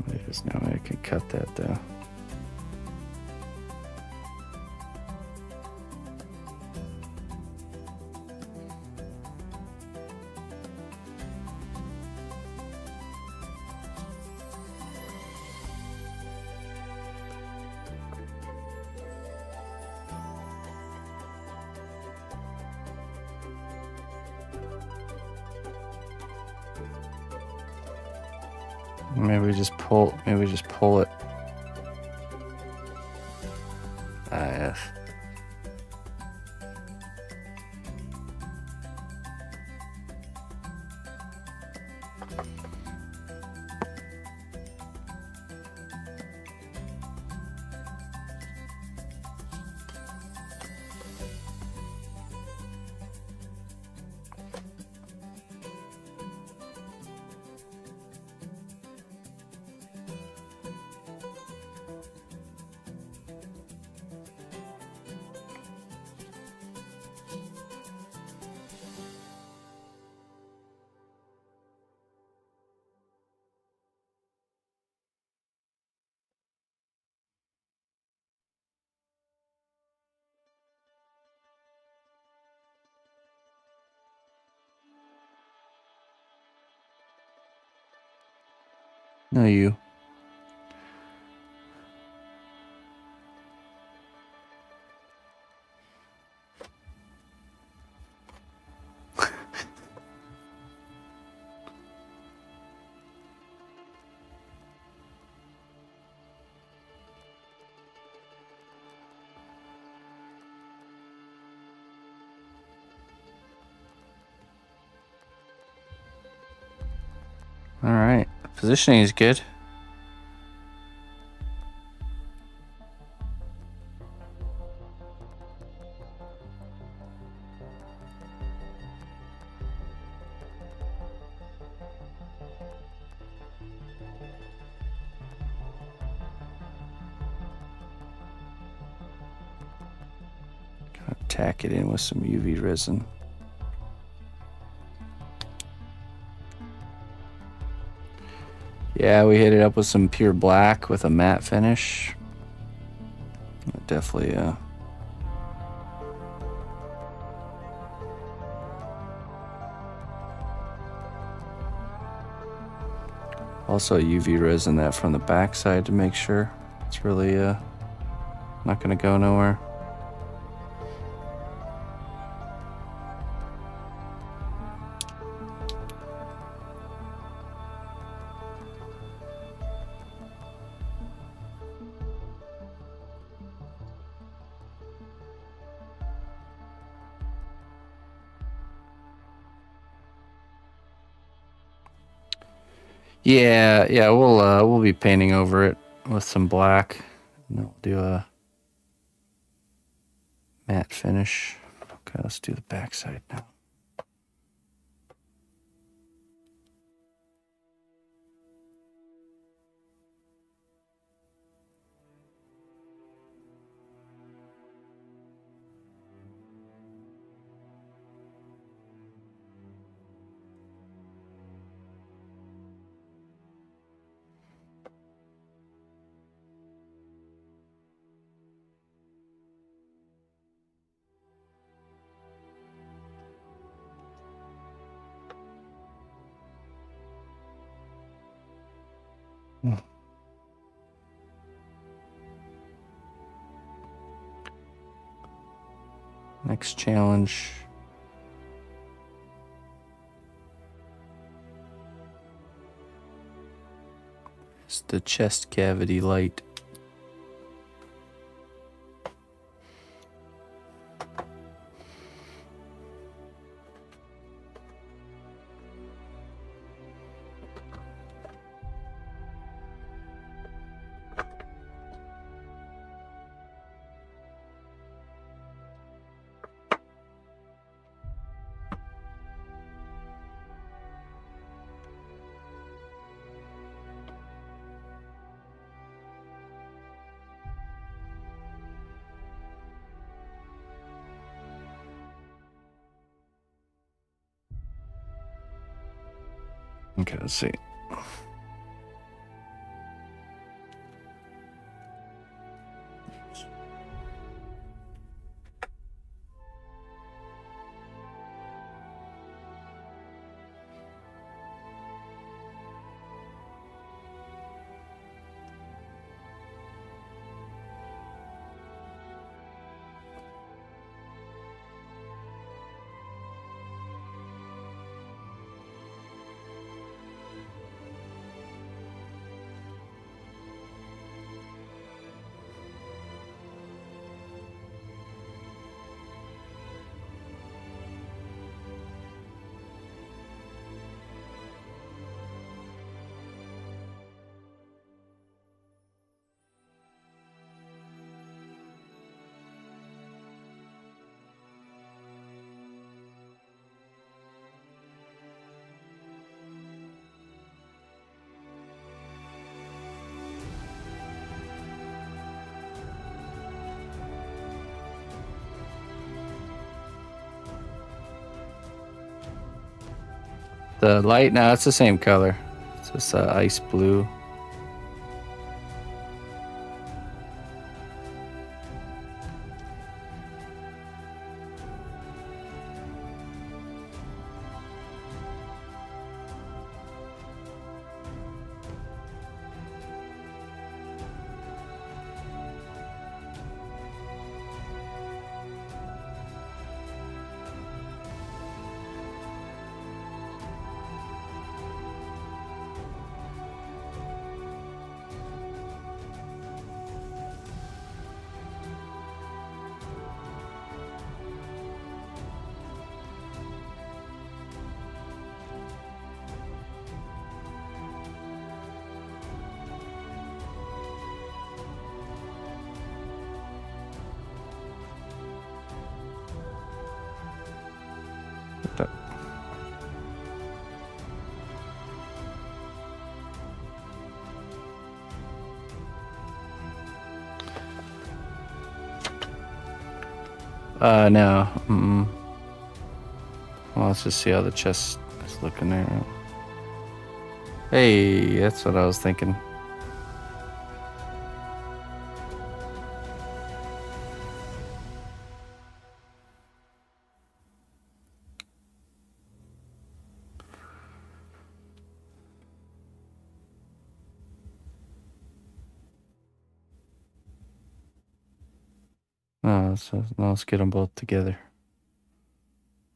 B: There's no way I can cut that though. Maybe we just pull it. Ah, yes. No, you. All right, positioning is good. Gonna tack it in with some UV resin. Yeah, we hit it up with some pure black with a matte finish. Definitely, also UV resin that from the back side to make sure it's really not gonna go nowhere. Yeah, we'll be painting over it with some black. And then we'll do a matte finish. Okay, let's do the back side now. Next challenge. Is the chest cavity light. Okay, let's see. The light, now it's the same color. It's just ice blue. No. Well, let's just see how the chest is looking there. Hey, that's what I was thinking. No, so now let's get them both together.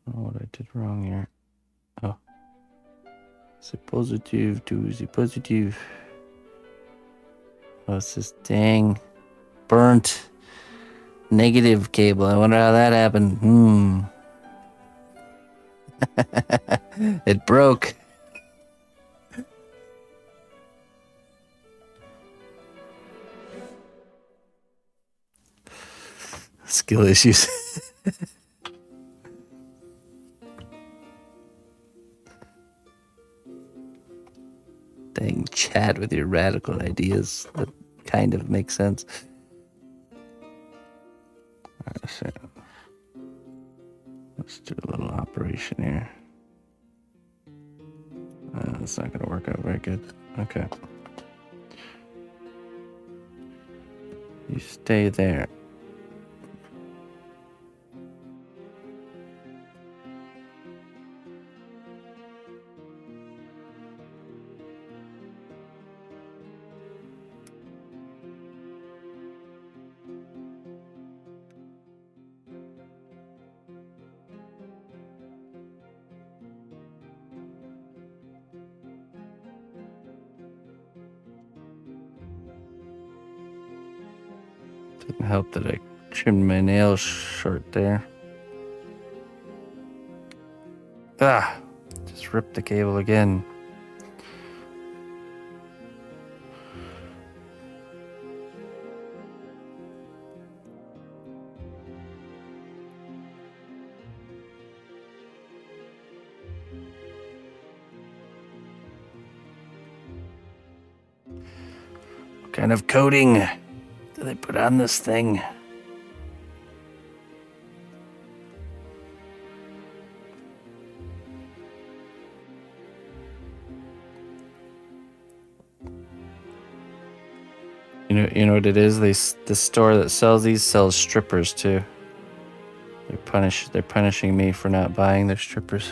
B: I don't know what I did wrong here. Oh. C'est positive to the positive. Oh, it's this dang burnt negative cable. I wonder how that happened. It broke. Skill issues. Dang, chat with your radical ideas. That kind of makes sense. Alright, let's do a little operation here. That's not going to work out very good. Okay. You stay there. Didn't help that I trimmed my nails short there. Ah! Just ripped the cable again. What kind of coating do they put on this thing? You know what it is? The store that sells these sells strippers too. They're punishing me for not buying their strippers.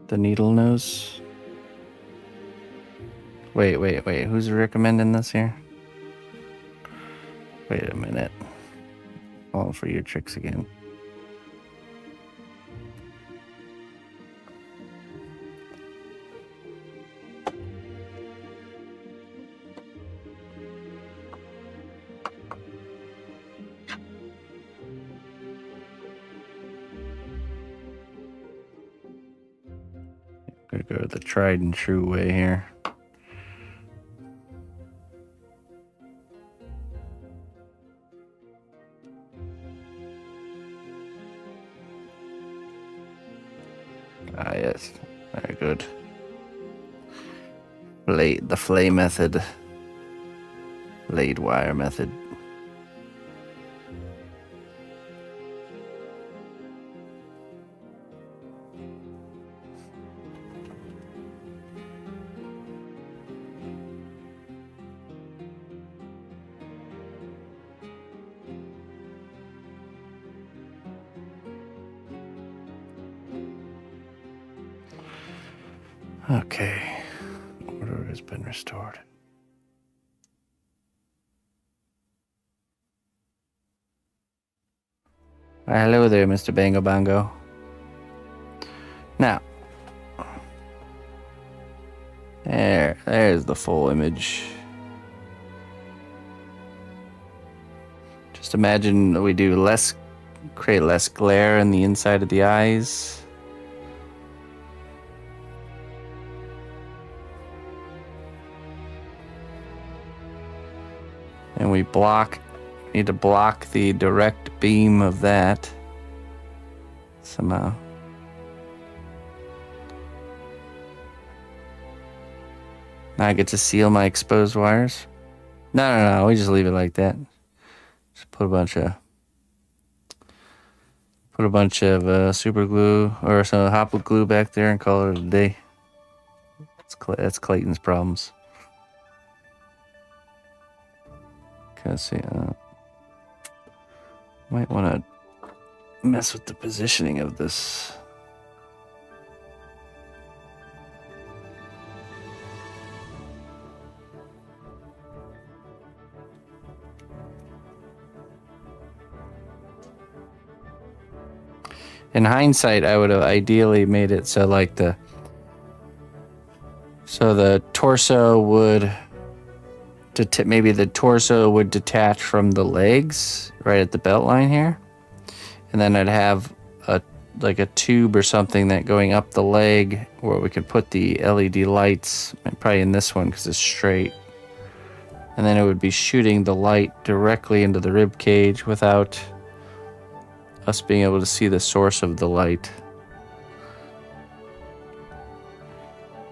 B: The needle nose. Wait. Who's recommending this here? Wait a minute. All for your tricks again. Gonna go the tried and true way here. Ah, yes. Very good. The flay method. Laid wire method. Okay. Order has been restored. Hello there, Mr. Bango Bongo. Now, there's the full image. Just imagine we do create less glare in the inside of the eyes. And we need to block the direct beam of that somehow. Now I get to seal my exposed wires. No, we just leave it like that. Just put a bunch of super glue or some hot glue back there and call it a day. That's Clayton's problems. Okay, see. Might want to mess with the positioning of this. In hindsight, I would have ideally made it so like the torso would maybe the torso would detach from the legs right at the belt line here, and then I'd have a tube or something that going up the leg where we could put the LED lights, probably in this one because it's straight, and then it would be shooting the light directly into the rib cage without us being able to see the source of the light.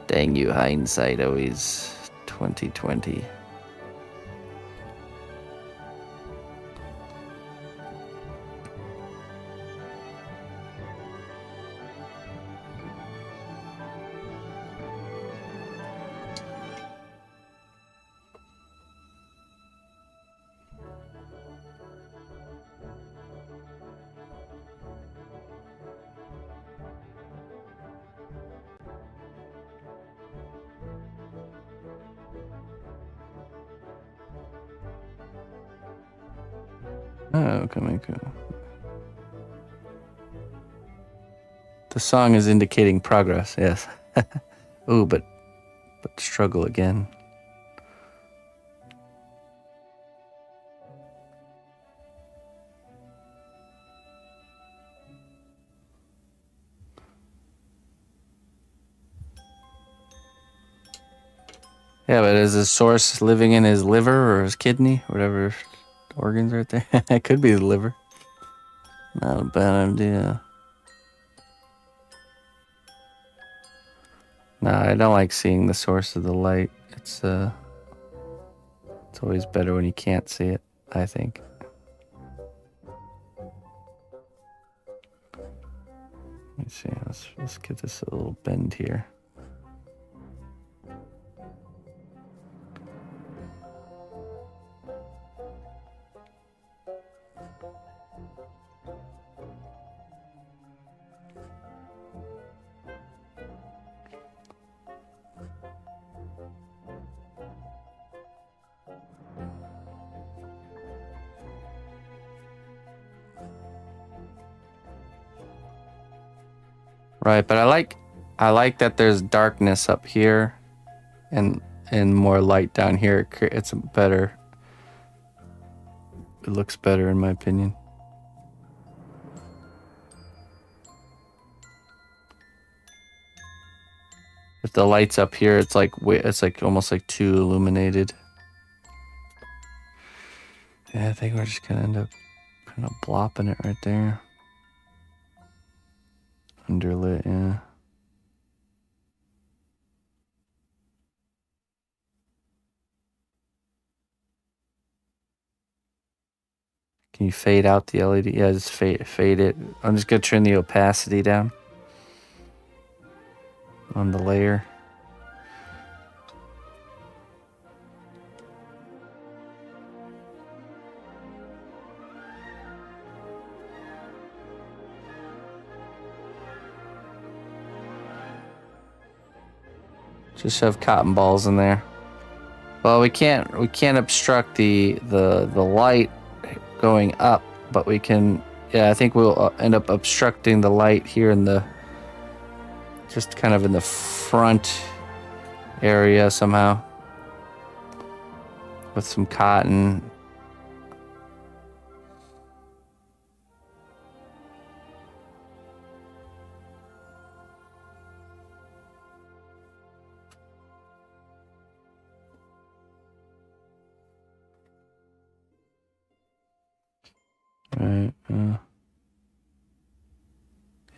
B: Dang you, hindsight always 2020. Oh, coming cool. The song is indicating progress, yes. Ooh, but struggle again. Yeah, but is the source living in his liver or his kidney, whatever organs right there? It could be the liver. Not a bad idea. No, I don't like seeing the source of the light. It's always better when you can't see it, I think. Let me see. Let's get this a little bend here. Right, but I like that there's darkness up here and more light down here. It looks better in my opinion. If the light's up here, it's like almost like too illuminated. Yeah, I think we're just gonna end up kind of plopping it right there. Underlit, yeah. Can you fade out the LED? Yeah, just fade it. I'm just gonna turn the opacity down on the layer. Just have cotton balls in there. Well, we can't obstruct the light going up, but we can. Yeah, I think we'll end up obstructing the light here in the, just kind of in the front area somehow with some cotton. Right.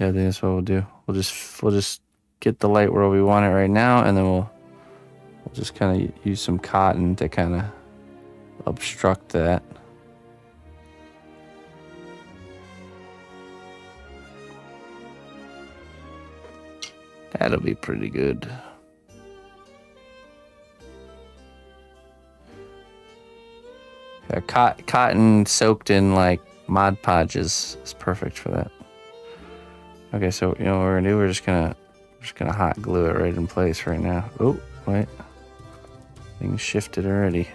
B: Yeah, I think that's what we'll do. We'll just get the light where we want it right now, and then we'll just kind of use some cotton to kind of obstruct that. That'll be pretty good. Yeah, cotton soaked in like Mod Podge is perfect for that. Okay, so you know what we're gonna do? We're just gonna hot glue it right in place right now. Oh, wait. Things shifted already.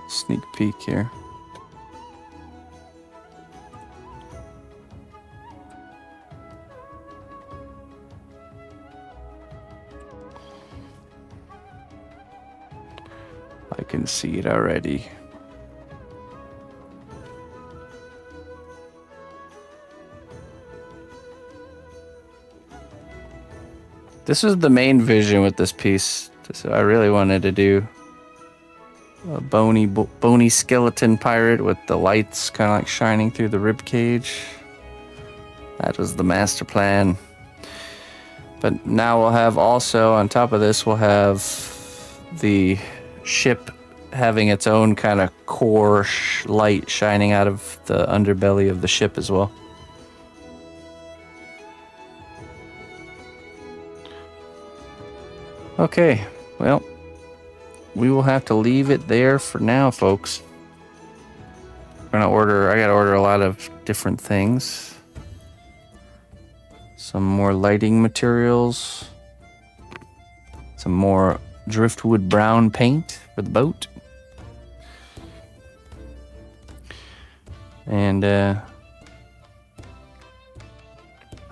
B: Sneak peek here. I can see it already. This was the main vision with this piece. I really wanted to do a bony skeleton pirate with the lights kind of like shining through the rib cage. That was the master plan. But now we'll have also, on top of this, we'll have the ship having its own kind of core light shining out of the underbelly of the ship as well. Okay, well, we will have to leave it there for now, folks. I gotta order a lot of different things. Some more lighting materials. Some more driftwood brown paint for the boat.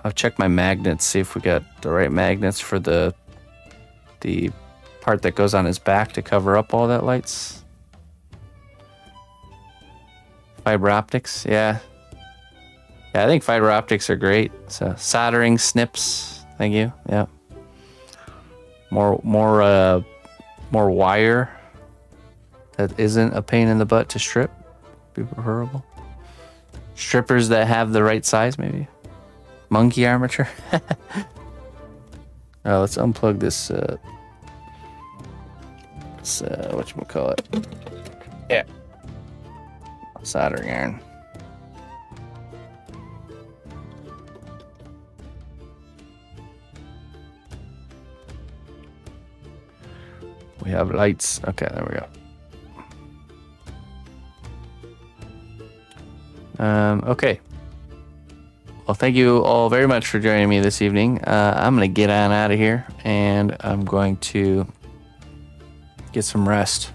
B: I'll check my magnets, see if we got the right magnets for the part that goes on his back to cover up all that lights. Fiber optics, yeah. Yeah, I think fiber optics are great. So soldering snips, thank you. Yeah. More wire that isn't a pain in the butt to strip. Be preferable. Strippers that have the right size, maybe. Monkey armature. Oh, let's unplug this. Whatchamacallit? Yeah. Soldering iron. We have lights. Okay, there we go. Okay. Well, thank you all very much for joining me this evening. I'm going to get on out of here, and I'm going to get some rest.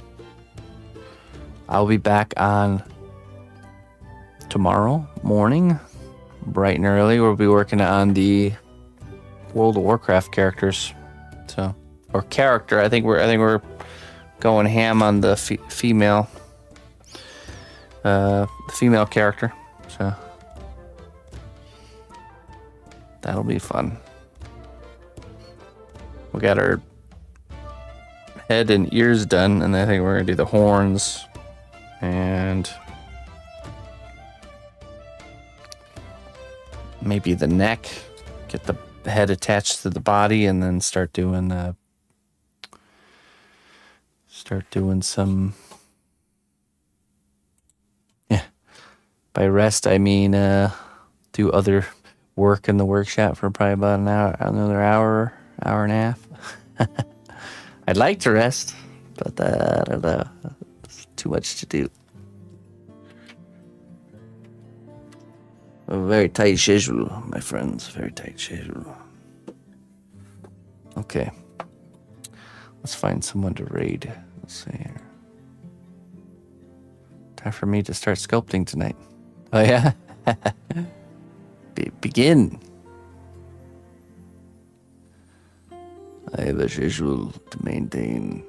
B: I'll be back on tomorrow morning, bright and early. We'll be working on the World of Warcraft characters. So, or character. I think we're going ham on the female character. So that'll be fun. We got our head and ears done, and I think we're gonna do the horns and maybe the neck. Get the head attached to the body, and then start doing some. Yeah. By rest, I mean do other work in the workshop for probably about another hour and a half. I'd like to rest, but I don't know. It's too much to do. A very tight schedule, my friends. Very tight schedule. Okay. Let's find someone to raid. Let's see here. Time for me to start sculpting tonight. Oh, yeah? Begin. I have a schedule to maintain.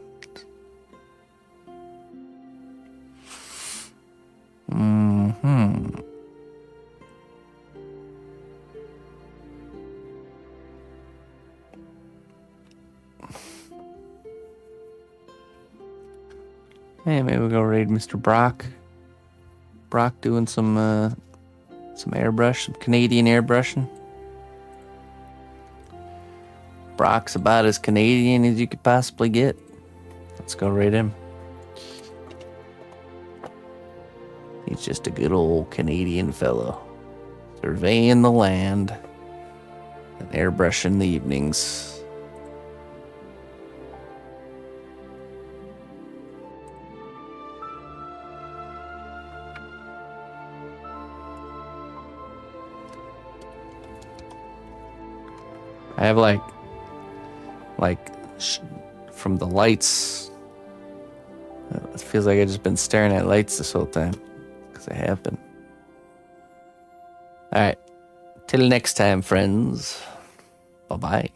B: Hey, maybe we'll go raid Mr. Brock. Brock doing some airbrush, some Canadian airbrushing. Brock's about as Canadian as you could possibly get. Let's go raid him. He's just a good old Canadian fellow. Surveying the land and airbrushing the evenings. I have from the lights. It feels like I've just been staring at lights this whole time. Because I have been. Alright. Till next time, friends. Bye-bye.